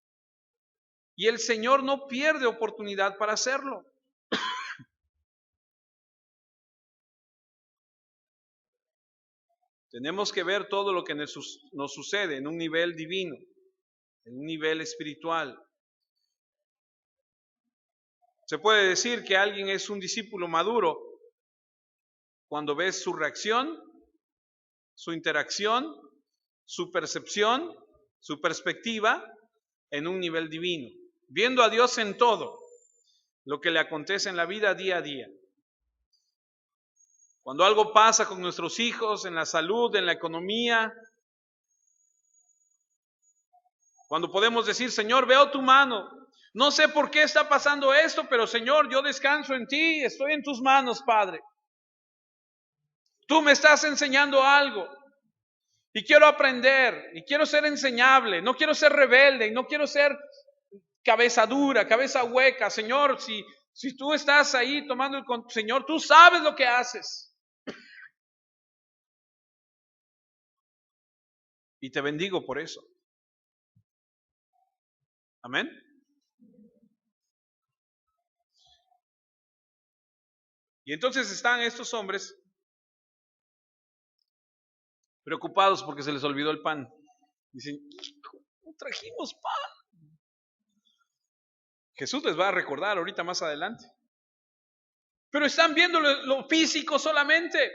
Y el Señor no pierde oportunidad para hacerlo. Tenemos que ver todo lo que nos sucede en un nivel divino, en un nivel espiritual. Se puede decir que alguien es un discípulo maduro cuando ves su reacción, su interacción, su percepción, su perspectiva en un nivel divino, viendo a Dios en todo lo que le acontece en la vida día a día. Cuando algo pasa con nuestros hijos, en la salud, en la economía, cuando podemos decir, Señor, veo tu mano. No sé por qué está pasando esto, pero Señor, yo descanso en ti, estoy en tus manos, Padre. Tú me estás enseñando algo y quiero aprender y quiero ser enseñable, no quiero ser rebelde y no quiero ser cabeza dura, cabeza hueca. Señor, si tú estás ahí tomando el control, Señor, tú sabes lo que haces. Y te bendigo por eso. Amén. Y entonces están estos hombres preocupados porque se les olvidó el pan. Dicen, no trajimos pan. Jesús les va a recordar ahorita más adelante. Pero están viendo lo físico solamente.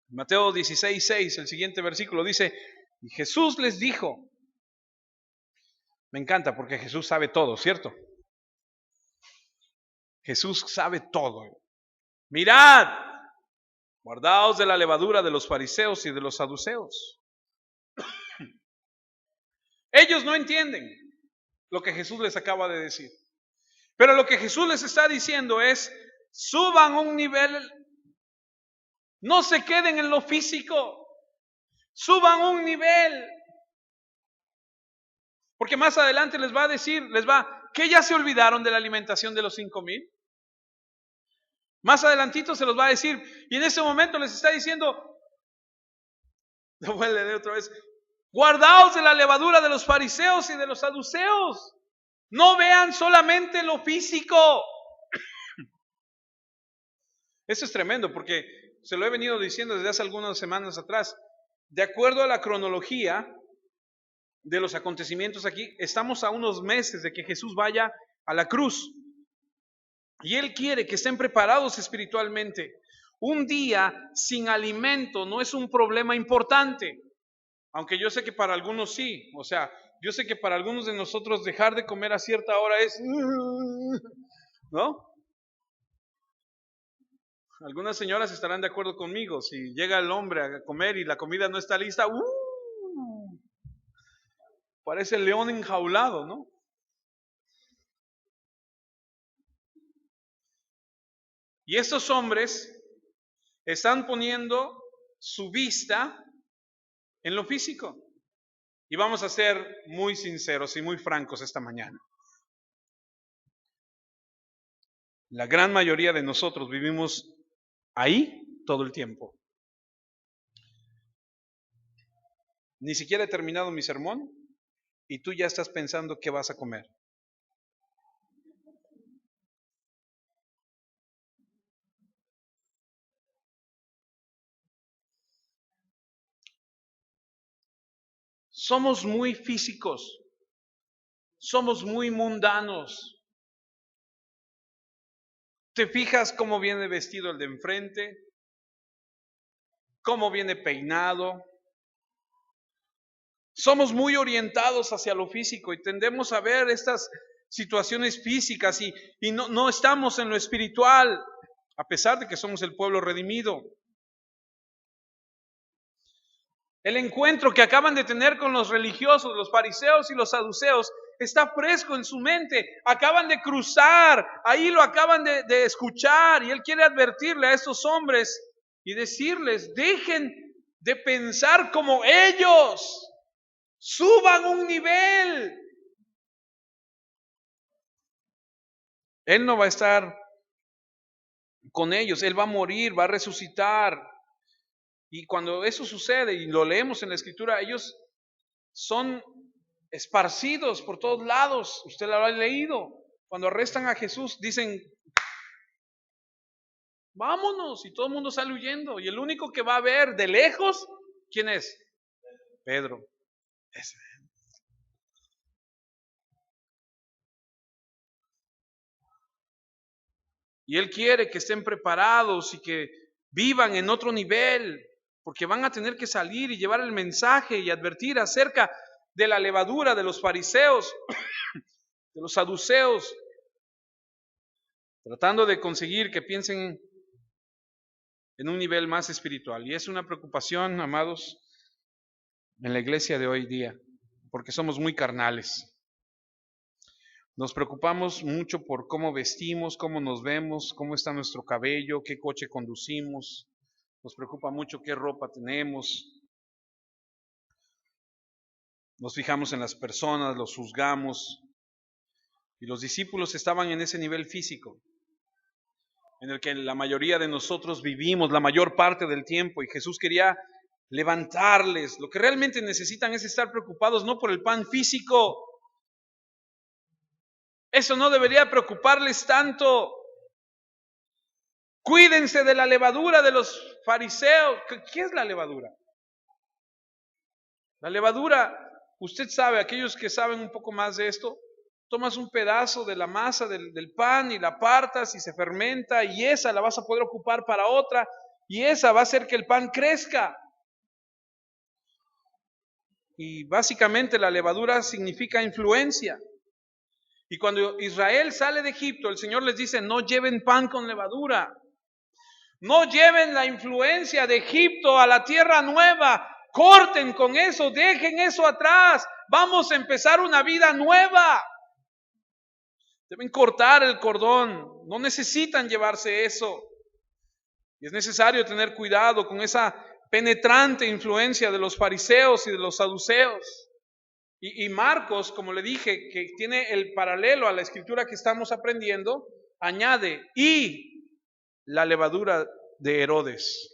Mateo 16:6, el siguiente versículo dice, y Jesús les dijo, me encanta porque Jesús sabe todo, ¿cierto? Jesús sabe todo. Mirad, guardaos de la levadura de los fariseos y de los saduceos. Ellos no entienden lo que Jesús les acaba de decir. Pero lo que Jesús les está diciendo es, suban un nivel, no se queden en lo físico, suban un nivel. Porque más adelante les va a decir, que ya se olvidaron de la alimentación de los 5,000. Más adelantito se los va a decir, y en ese momento les está diciendo, lo voy a leer otra vez, guardaos de la levadura de los fariseos y de los saduceos. No vean solamente lo físico. Eso es tremendo porque se lo he venido diciendo desde hace algunas semanas atrás. De acuerdo a la cronología de los acontecimientos aquí, estamos a unos meses de que Jesús vaya a la cruz. Y Él quiere que estén preparados espiritualmente. Un día sin alimento no es un problema importante. Aunque yo sé que para algunos sí. O sea, yo sé que para algunos de nosotros dejar de comer a cierta hora es, ¿no? Algunas señoras estarán de acuerdo conmigo. Si llega el hombre a comer y la comida no está lista, parece el león enjaulado, ¿no? Y estos hombres están poniendo su vista en lo físico. Y vamos a ser muy sinceros y muy francos esta mañana. La gran mayoría de nosotros vivimos ahí todo el tiempo. Ni siquiera he terminado mi sermón y tú ya estás pensando qué vas a comer. Somos muy físicos, somos muy mundanos. ¿Te fijas cómo viene vestido el de enfrente? ¿Cómo viene peinado? Somos muy orientados hacia lo físico y tendemos a ver estas situaciones físicas y no estamos en lo espiritual, a pesar de que somos el pueblo redimido. El encuentro que acaban de tener con los religiosos, los fariseos y los saduceos, está fresco en su mente. Acaban de cruzar, ahí lo acaban de escuchar y Él quiere advertirle a estos hombres y decirles, dejen de pensar como ellos, suban un nivel. Él no va a estar con ellos, Él va a morir, va a resucitar. Y cuando eso sucede, y lo leemos en la Escritura, ellos son esparcidos por todos lados. Usted lo ha leído. Cuando arrestan a Jesús, dicen, vámonos, y todo el mundo sale huyendo. Y el único que va a ver de lejos, ¿quién es? Pedro. Y Él quiere que estén preparados y que vivan en otro nivel, porque van a tener que salir y llevar el mensaje y advertir acerca de la levadura de los fariseos, de los saduceos, tratando de conseguir que piensen en un nivel más espiritual. Y es una preocupación, amados, en la iglesia de hoy día, porque somos muy carnales. Nos preocupamos mucho por cómo vestimos, cómo nos vemos, cómo está nuestro cabello, qué coche conducimos. Nos preocupa mucho qué ropa tenemos. Nos fijamos en las personas, los juzgamos. Y los discípulos estaban en ese nivel físico, en el que la mayoría de nosotros vivimos la mayor parte del tiempo. Y Jesús quería levantarles. Lo que realmente necesitan es estar preocupados no por el pan físico. Eso no debería preocuparles tanto. Cuídense de la levadura de los fariseos. ¿Qué es la levadura? La levadura, usted sabe, aquellos que saben un poco más de esto, tomas un pedazo de la masa del pan y la apartas y se fermenta, y esa la vas a poder ocupar para otra, y esa va a hacer que el pan crezca. Y básicamente la levadura significa influencia. Y cuando Israel sale de Egipto, el Señor les dice, no lleven pan con levadura. No lleven la influencia de Egipto a la tierra nueva. Corten con eso, dejen eso atrás. Vamos a empezar una vida nueva. Deben cortar el cordón. No necesitan llevarse eso. Y es necesario tener cuidado con esa penetrante influencia de los fariseos y de los saduceos. Y Marcos, como le dije, que tiene el paralelo a la escritura que estamos aprendiendo, añade, y la levadura de Herodes.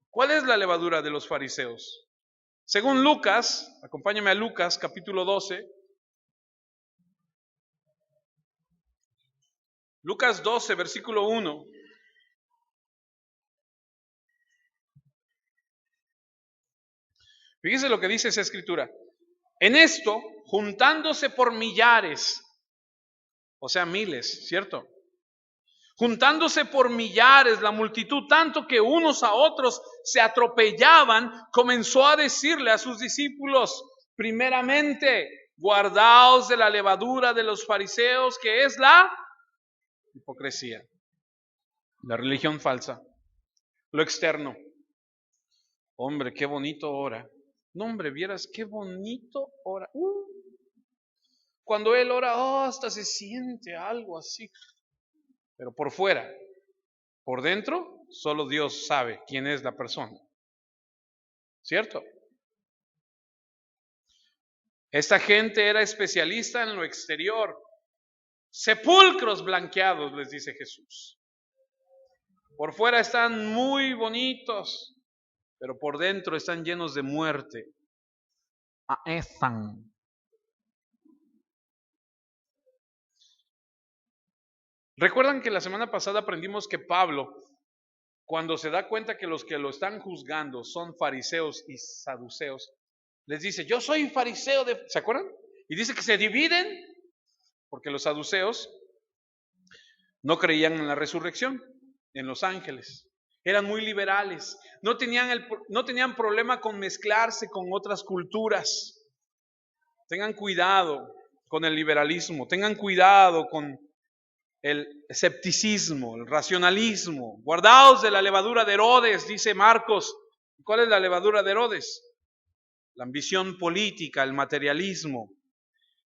¿Cuál es la levadura de los fariseos? Según Lucas, acompáñame a Lucas capítulo 12. Lucas 12, versículo 1. Fíjese lo que dice esa escritura. En esto, juntándose por millares, o sea, miles, ¿cierto? Juntándose por millares la multitud, tanto que unos a otros se atropellaban, comenzó a decirle a sus discípulos, primeramente, guardaos de la levadura de los fariseos, que es la hipocresía, la religión falsa, lo externo. Hombre, qué bonito ora. No, hombre, vieras qué bonito ora. Cuando él ora, hasta se siente algo así. Pero por fuera, por dentro, solo Dios sabe quién es la persona. ¿Cierto? Esta gente era especialista en lo exterior. Sepulcros blanqueados, les dice Jesús. Por fuera están muy bonitos, pero por dentro están llenos de muerte. Están. ¿Recuerdan que la semana pasada aprendimos que Pablo, cuando se da cuenta que los que lo están juzgando son fariseos y saduceos, les dice, yo soy fariseo de... ¿Se acuerdan? Y dice que se dividen porque los saduceos no creían en la resurrección, en los ángeles. Eran muy liberales. No tenían problema con mezclarse con otras culturas. Tengan cuidado con el liberalismo. Tengan cuidado con el escepticismo, el racionalismo. Guardaos de la levadura de Herodes, dice Marcos. ¿Cuál es la levadura de Herodes? La ambición política, el materialismo,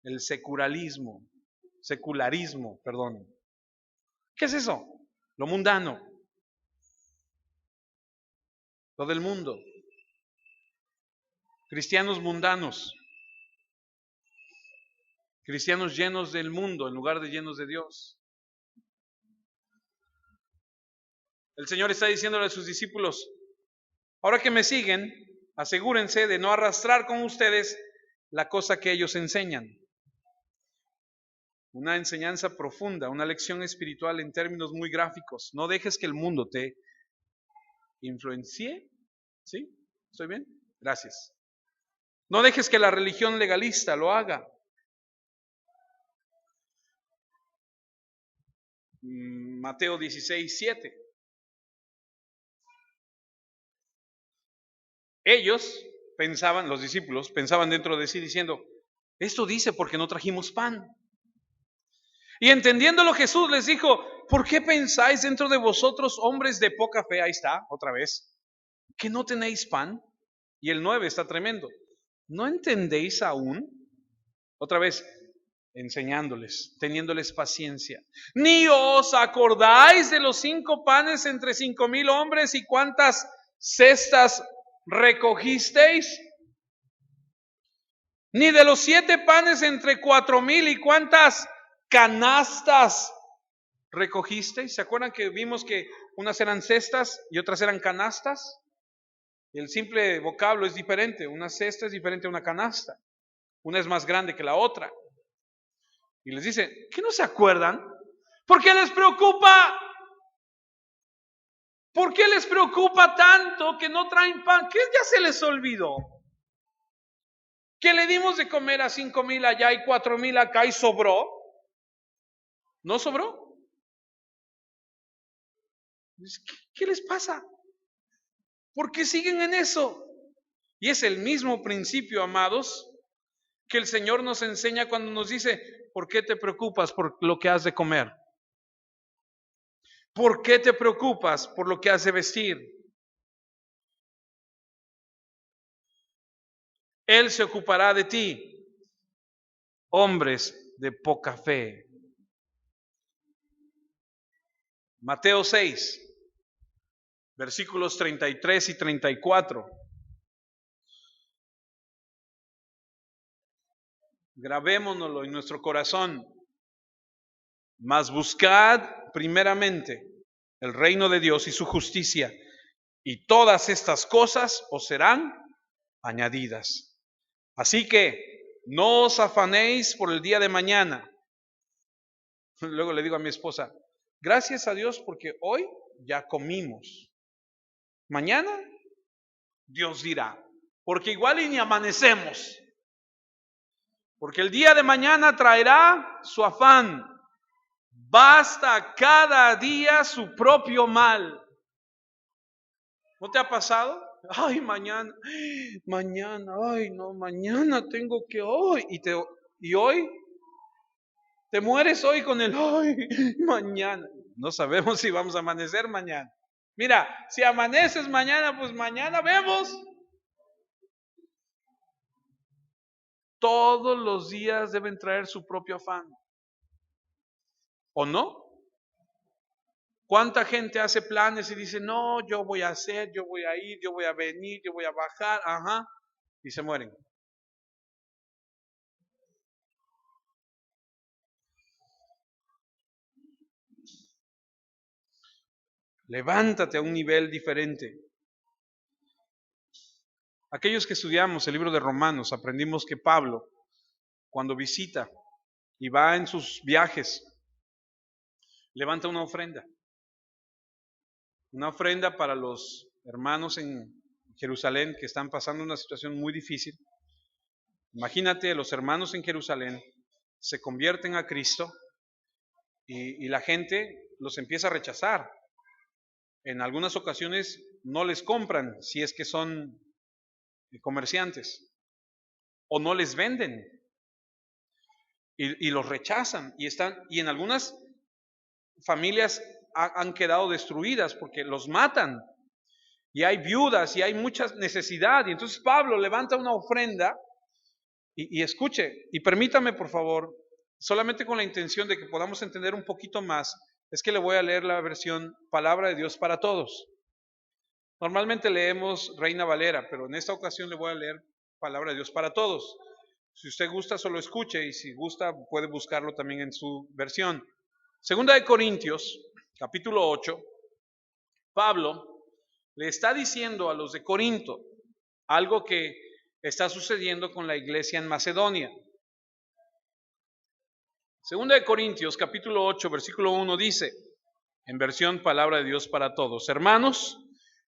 el secularismo, perdón. ¿Qué es eso? Lo mundano, lo del mundo. Cristianos mundanos, cristianos llenos del mundo en lugar de llenos de Dios. El Señor está diciéndole a sus discípulos, ahora que me siguen, asegúrense de no arrastrar con ustedes la cosa que ellos enseñan. Una enseñanza profunda, una lección espiritual en términos muy gráficos. No dejes que el mundo te influencie. ¿Sí? ¿Estoy bien? Gracias. No dejes que la religión legalista lo haga. Mateo 16:7. Ellos pensaban, los discípulos, pensaban dentro de sí diciendo, esto dice porque no trajimos pan. Y entendiéndolo Jesús les dijo, ¿por qué pensáis dentro de vosotros, hombres de poca fe? Ahí está, otra vez. ¿Que no tenéis pan? Y el 9 está tremendo. ¿No entendéis aún? Otra vez, enseñándoles, teniéndoles paciencia. ¿Ni os acordáis de los 5 panes entre 5,000 hombres y cuántas cestas recogisteis? ¿Ni de los 7 panes entre 4,000 y cuántas canastas recogisteis? ¿Se acuerdan que vimos que unas eran cestas y otras eran canastas? El simple vocablo es diferente. Una cesta es diferente a una canasta. Una es más grande que la otra. Y les dice, ¿qué no se acuerdan? ¿Por qué les preocupa? ¿Por qué les preocupa tanto que no traen pan? ¿Qué ya se les olvidó? ¿Que le dimos de comer a 5,000 allá y 4,000 acá y sobró? ¿No sobró? ¿Qué les pasa? ¿Por qué siguen en eso? Y es el mismo principio, amados, que el Señor nos enseña cuando nos dice, ¿por qué te preocupas por lo que has de comer? ¿Por qué te preocupas por lo que has de vestir? Él se ocupará de ti, hombres de poca fe. Mateo 6, versículos 33 y 34. Grabémonoslo en nuestro corazón. Mas buscad primeramente el reino de Dios y su justicia, y todas estas cosas os serán añadidas. Así que no os afanéis por el día de mañana. Luego le digo a mi esposa, gracias a Dios porque hoy ya comimos. Mañana Dios dirá, porque igual y ni amanecemos. Porque el día de mañana traerá su afán. Basta cada día su propio mal. ¿No te ha pasado? Ay, mañana, ay, no, mañana tengo que hoy. Y hoy, te mueres hoy con el ay, mañana. No sabemos si vamos a amanecer mañana. Mira, si amaneces mañana, pues mañana vemos. Todos los días deben traer su propio afán. ¿O no? ¿Cuánta gente hace planes y dice, no, yo voy a hacer, yo voy a ir, yo voy a venir, yo voy a bajar, y se mueren? Levántate a un nivel diferente. Aquellos que estudiamos el libro de Romanos, aprendimos que Pablo, cuando visita y va en sus viajes, levanta una ofrenda. Una ofrenda para los hermanos en Jerusalén que están pasando una situación muy difícil. Imagínate, los hermanos en Jerusalén se convierten a Cristo y la gente los empieza a rechazar. En algunas ocasiones no les compran si es que son comerciantes, o no les venden y los rechazan, y en algunas familias han quedado destruidas porque los matan, y hay viudas y hay mucha necesidad. Y entonces Pablo levanta una ofrenda y escuche, y permítame por favor, solamente con la intención de que podamos entender un poquito más, es que le voy a leer la versión Palabra de Dios para Todos. Normalmente leemos Reina Valera, pero en esta ocasión le voy a leer Palabra de Dios para Todos. Si usted gusta, solo escuche, y si gusta, puede buscarlo también en su versión. Segunda de Corintios, capítulo 8, Pablo le está diciendo a los de Corinto algo que está sucediendo con la iglesia en Macedonia. Segunda de Corintios, capítulo 8, versículo 1 dice, en versión Palabra de Dios para Todos: hermanos,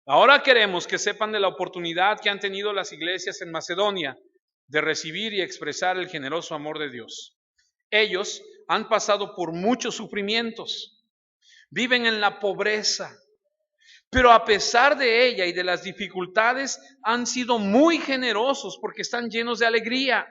ahora queremos que sepan de la oportunidad que han tenido las iglesias en Macedonia de recibir y expresar el generoso amor de Dios. Ellos han pasado por muchos sufrimientos, viven en la pobreza, pero a pesar de ella y de las dificultades han sido muy generosos porque están llenos de alegría.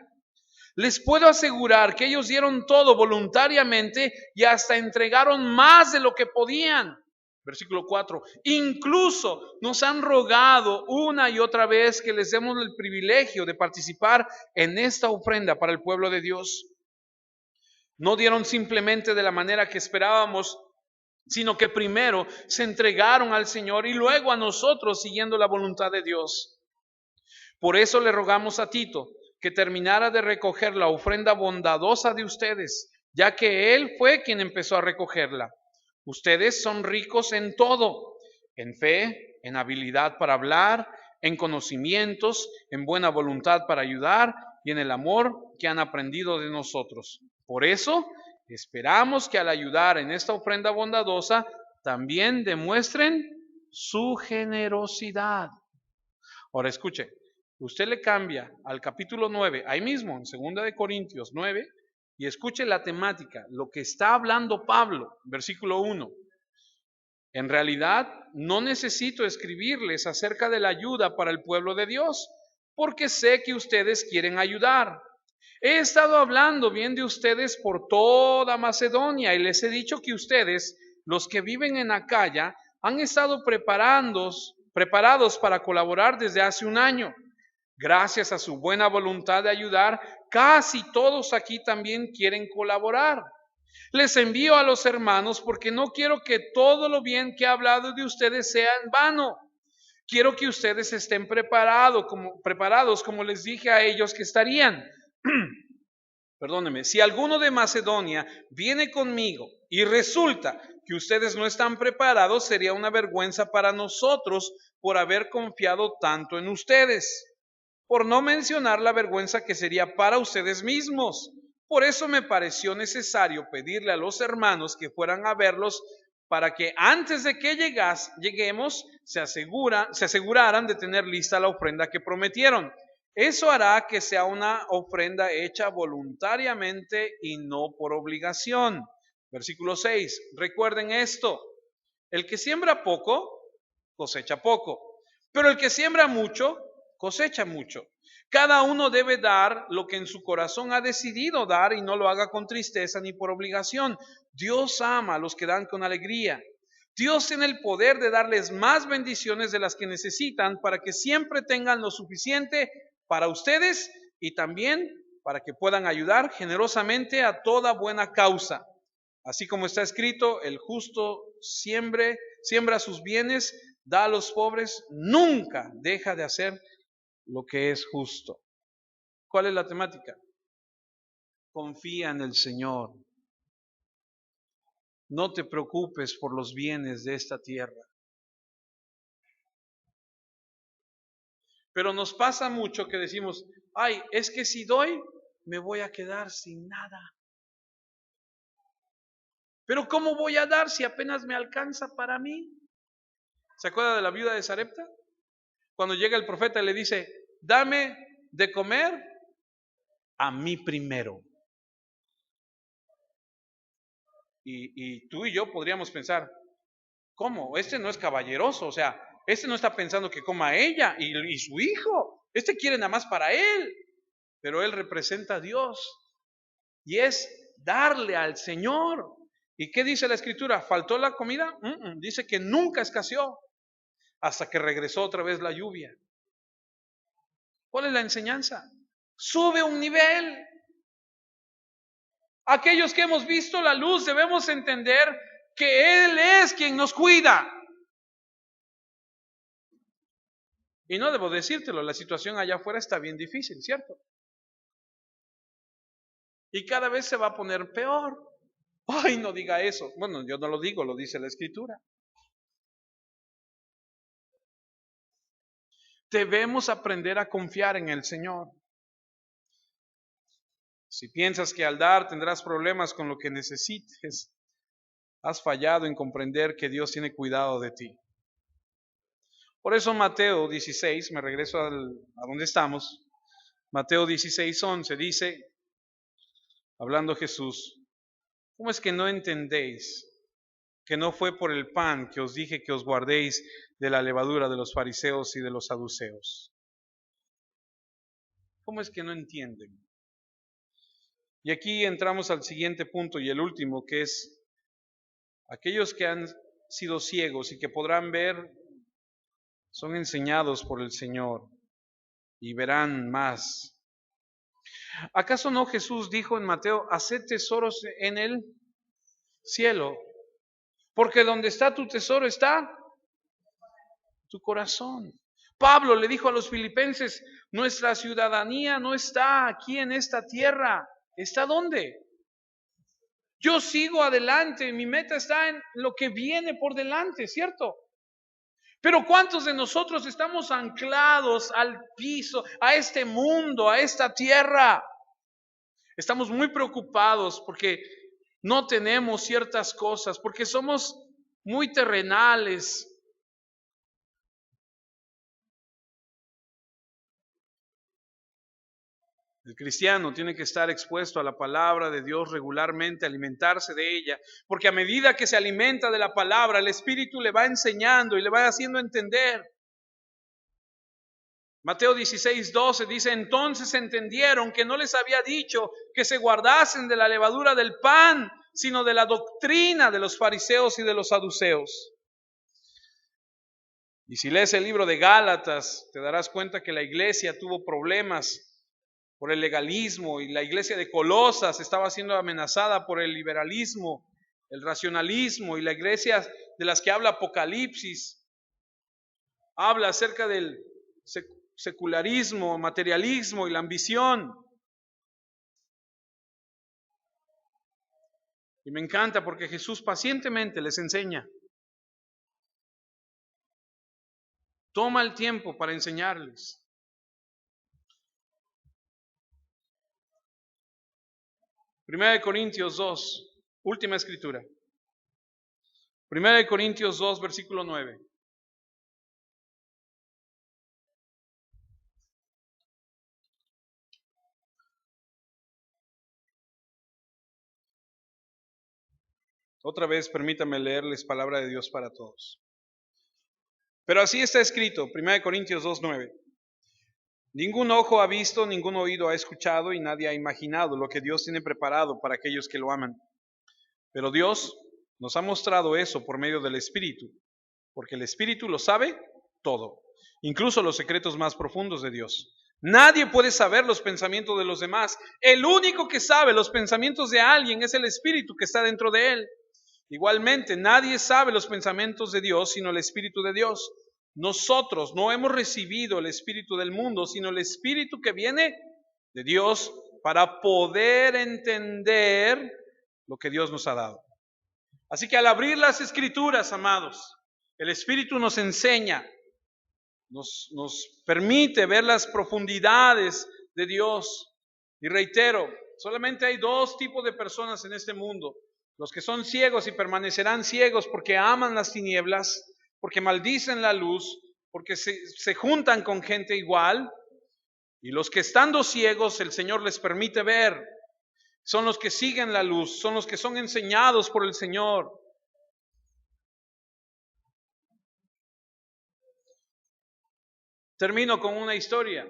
Les puedo asegurar que ellos dieron todo voluntariamente y hasta entregaron más de lo que podían. Versículo 4. Incluso nos han rogado una y otra vez que les demos el privilegio de participar en esta ofrenda para el pueblo de Dios. No dieron simplemente de la manera que esperábamos, sino que primero se entregaron al Señor y luego a nosotros siguiendo la voluntad de Dios. Por eso le rogamos a Tito que terminara de recoger la ofrenda bondadosa de ustedes, ya que él fue quien empezó a recogerla. Ustedes son ricos en todo, en fe, en habilidad para hablar, en conocimientos, en buena voluntad para ayudar y en el amor que han aprendido de nosotros. Por eso, esperamos que al ayudar en esta ofrenda bondadosa, también demuestren su generosidad. Ahora escuche, usted le cambia al capítulo 9, ahí mismo, en 2 de Corintios 9, y escuche la temática, lo que está hablando Pablo, versículo 1. En realidad, no necesito escribirles acerca de la ayuda para el pueblo de Dios, porque sé que ustedes quieren ayudar. He estado hablando bien de ustedes por toda Macedonia y les he dicho que ustedes, los que viven en Acaya, han estado preparados para colaborar desde hace un año. Gracias a su buena voluntad de ayudar, casi todos aquí también quieren colaborar. Les envío a los hermanos porque no quiero que todo lo bien que he hablado de ustedes sea en vano. Quiero que ustedes estén preparados, como les dije a ellos que estarían. Perdónenme, si alguno de Macedonia viene conmigo y resulta que ustedes no están preparados, sería una vergüenza para nosotros por haber confiado tanto en ustedes. Por no mencionar la vergüenza que sería para ustedes mismos. Por eso me pareció necesario pedirle a los hermanos que fueran a verlos para que antes de que lleguemos se aseguraran de tener lista la ofrenda que prometieron. Eso hará que sea una ofrenda hecha voluntariamente y no por obligación. Versículo 6. Recuerden esto. El que siembra poco, cosecha poco. Pero el que siembra mucho, cosecha mucho. Cada uno debe dar lo que en su corazón ha decidido dar y no lo haga con tristeza ni por obligación. Dios ama a los que dan con alegría. Dios tiene el poder de darles más bendiciones de las que necesitan para que siempre tengan lo suficiente para ustedes y también para que puedan ayudar generosamente a toda buena causa. Así como está escrito, el justo siembra sus bienes, da a los pobres, nunca deja de hacer lo que es justo. ¿Cuál es la temática? Confía en el Señor. No te preocupes por los bienes de esta tierra. Pero nos pasa mucho que decimos, ay, es que si doy, me voy a quedar sin nada. Pero ¿cómo voy a dar si apenas me alcanza para mí? ¿Se acuerda de la viuda de Sarepta? Cuando llega el profeta y le dice, dame de comer a mí primero. Y tú y yo podríamos pensar, ¿cómo? Este no es caballeroso, o sea, este no está pensando que coma ella y su hijo. Este quiere nada más para él, pero él representa a Dios y es darle al Señor. ¿Y qué dice la Escritura? ¿Faltó la comida? Dice que nunca escaseó hasta que regresó otra vez la lluvia. ¿Cuál es la enseñanza? Sube un nivel. Aquellos que hemos visto la luz debemos entender que Él es quien nos cuida. Y no debo decírtelo, la situación allá afuera está bien difícil, ¿cierto? Y cada vez se va a poner peor. Ay, no diga eso. Bueno, yo no lo digo, lo dice la Escritura. Debemos aprender a confiar en el Señor. Si piensas que al dar tendrás problemas con lo que necesites, has fallado en comprender que Dios tiene cuidado de ti. Por eso Mateo 16, me regreso a donde estamos, Mateo 16:11 dice, hablando Jesús, ¿cómo es que no entendéis que no fue por el pan que os dije que os guardéis de la levadura de los fariseos y de los saduceos? ¿Cómo es que no entienden? Y aquí entramos al siguiente punto y el último, que es aquellos que han sido ciegos y que podrán ver, son enseñados por el Señor y verán más. ¿Acaso no Jesús dijo en Mateo, haced tesoros en el cielo? Porque donde está tu tesoro está tu corazón. Pablo le dijo a los filipenses, nuestra ciudadanía no está aquí en esta tierra. ¿Está dónde? Yo sigo adelante, mi meta está en lo que viene por delante, ¿cierto? Pero ¿cuántos de nosotros estamos anclados al piso, a este mundo, a esta tierra? Estamos muy preocupados porque no tenemos ciertas cosas, porque somos muy terrenales. El cristiano tiene que estar expuesto a la palabra de Dios regularmente, alimentarse de ella, porque a medida que se alimenta de la palabra, el Espíritu le va enseñando y le va haciendo entender. Mateo 16:12 dice, entonces entendieron que no les había dicho que se guardasen de la levadura del pan, sino de la doctrina de los fariseos y de los saduceos. Y si lees el libro de Gálatas, te darás cuenta que la iglesia tuvo problemas por el legalismo y la iglesia de Colosas estaba siendo amenazada por el liberalismo, el racionalismo, y la iglesia de las que habla Apocalipsis habla acerca del secularismo, materialismo y la ambición. Y me encanta porque Jesús pacientemente les enseña. Toma el tiempo para enseñarles. Primera de Corintios 2, última escritura. Primera de Corintios 2, versículo 9. Otra vez permítame leerles palabra de Dios para todos. Pero así está escrito, 1 Corintios 2:9. Ningún ojo ha visto, ningún oído ha escuchado y nadie ha imaginado lo que Dios tiene preparado para aquellos que lo aman. Pero Dios nos ha mostrado eso por medio del Espíritu, porque el Espíritu lo sabe todo, incluso los secretos más profundos de Dios. Nadie puede saber los pensamientos de los demás. El único que sabe los pensamientos de alguien es el Espíritu que está dentro de él. Igualmente, nadie sabe los pensamientos de Dios sino el Espíritu de Dios. Nosotros no hemos recibido el Espíritu del mundo, sino el Espíritu que viene de Dios para poder entender lo que Dios nos ha dado. Así que al abrir las Escrituras, amados, el Espíritu nos enseña, nos permite ver las profundidades de Dios. Y reitero, solamente hay dos tipos de personas en este mundo. Los que son ciegos y permanecerán ciegos porque aman las tinieblas, porque maldicen la luz, porque se juntan con gente igual. Y los que estando ciegos el Señor les permite ver. Son los que siguen la luz, son los que son enseñados por el Señor. Termino con una historia.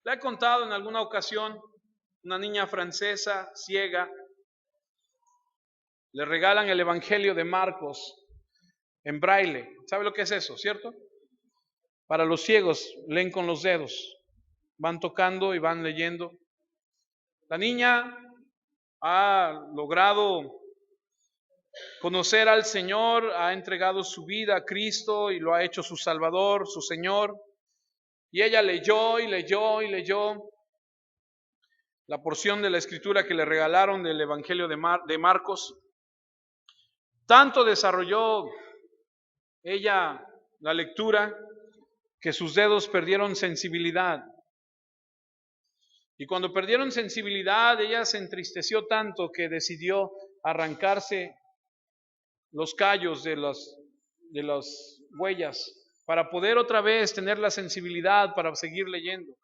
La he contado en alguna ocasión. Una niña francesa, ciega, le regalan el Evangelio de Marcos en braille. ¿Sabe lo que es eso, cierto? Para los ciegos, leen con los dedos. Van tocando y van leyendo. La niña ha logrado conocer al Señor, ha entregado su vida a Cristo y lo ha hecho su Salvador, su Señor. Y ella leyó y leyó y leyó la porción de la escritura que le regalaron del Evangelio de Marcos. Tanto desarrolló ella la lectura que sus dedos perdieron sensibilidad. Y cuando perdieron sensibilidad, ella se entristeció tanto que decidió arrancarse los callos de las huellas para poder otra vez tener la sensibilidad para seguir leyendo.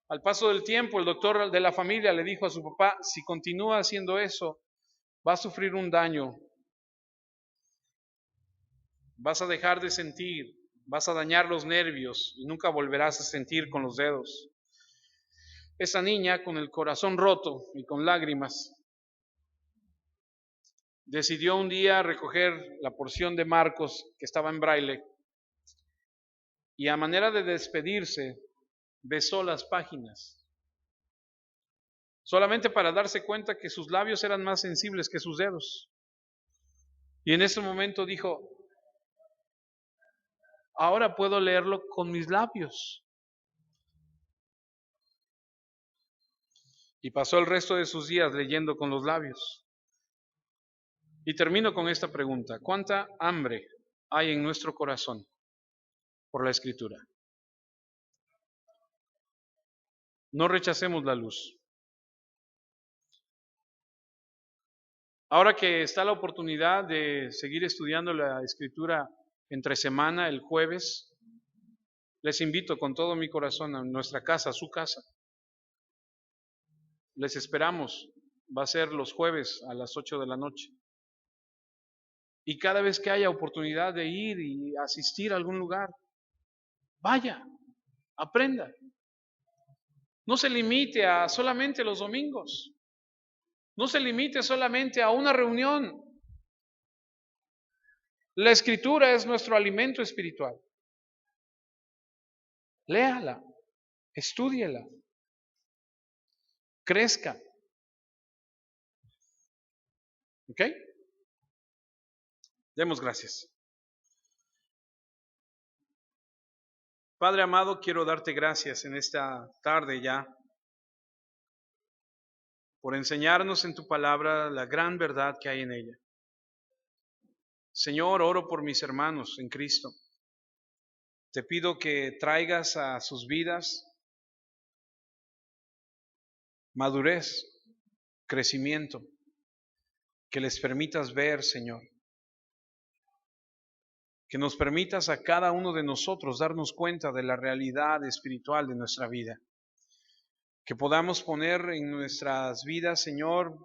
Al paso del tiempo, el doctor de la familia le dijo a su papá, si continúa haciendo eso, va a sufrir un daño. Vas a dejar de sentir, vas a dañar los nervios y nunca volverás a sentir con los dedos. esa niña, con el corazón roto y con lágrimas, decidió un día recoger la porción de Marcos que estaba en braille y a manera de despedirse besó las páginas, solamente para darse cuenta que sus labios eran más sensibles que sus dedos. Y en ese momento dijo, ahora puedo leerlo con mis labios. Y pasó el resto de sus días leyendo con los labios. Y termino con esta pregunta: ¿cuánta hambre hay en nuestro corazón por la Escritura? No rechacemos la luz. Ahora que está la oportunidad de seguir estudiando la Escritura entre semana, el jueves, les invito con todo mi corazón a nuestra casa, a su casa. Les esperamos. Va a ser los jueves a las 8 de la noche. Y cada vez que haya oportunidad de ir y asistir a algún lugar, vaya, aprenda. No se limite a solamente los domingos. No se limite solamente a una reunión. La Escritura es nuestro alimento espiritual. Léala, estúdiela, crezca. ¿Ok? Demos gracias. Padre amado, quiero darte gracias en esta tarde ya por enseñarnos en tu palabra la gran verdad que hay en ella. Señor, oro por mis hermanos en Cristo. Te pido que traigas a sus vidas madurez, crecimiento, que les permitas ver, Señor, que nos permitas a cada uno de nosotros darnos cuenta de la realidad espiritual de nuestra vida, que podamos poner en nuestras vidas, Señor,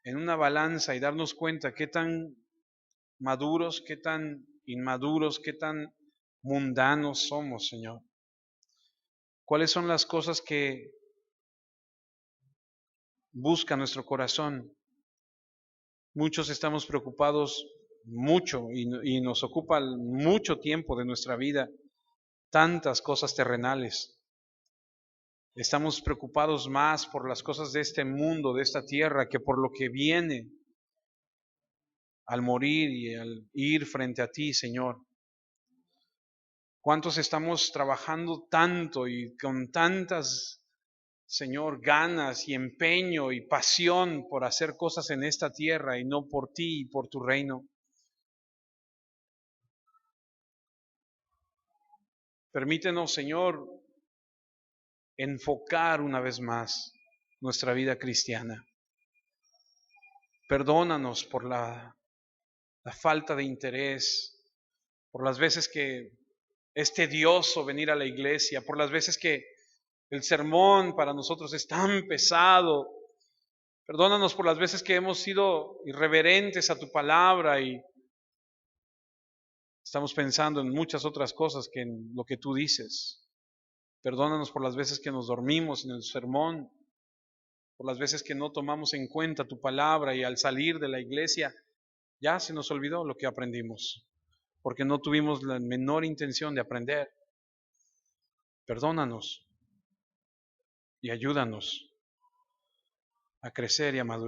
en una balanza y darnos cuenta qué tan maduros, qué tan inmaduros, qué tan mundanos somos, Señor. ¿Cuáles son las cosas que busca nuestro corazón? Muchos estamos preocupados mucho y nos ocupa mucho tiempo de nuestra vida, tantas cosas terrenales. Estamos preocupados más por las cosas de este mundo, de esta tierra, que por lo que viene al morir y al ir frente a ti, Señor. ¿Cuántos estamos trabajando tanto y con tantas, Señor, ganas y empeño y pasión por hacer cosas en esta tierra y no por ti y por tu reino? Permítenos, Señor, enfocar una vez más nuestra vida cristiana. Perdónanos por la falta de interés, por las veces que es tedioso venir a la iglesia, por las veces que el sermón para nosotros es tan pesado. Perdónanos por las veces que hemos sido irreverentes a tu palabra y estamos pensando en muchas otras cosas que en lo que tú dices. Perdónanos por las veces que nos dormimos en el sermón, por las veces que no tomamos en cuenta tu palabra y al salir de la iglesia ya se nos olvidó lo que aprendimos, porque no tuvimos la menor intención de aprender. Perdónanos y ayúdanos a crecer y a madurar.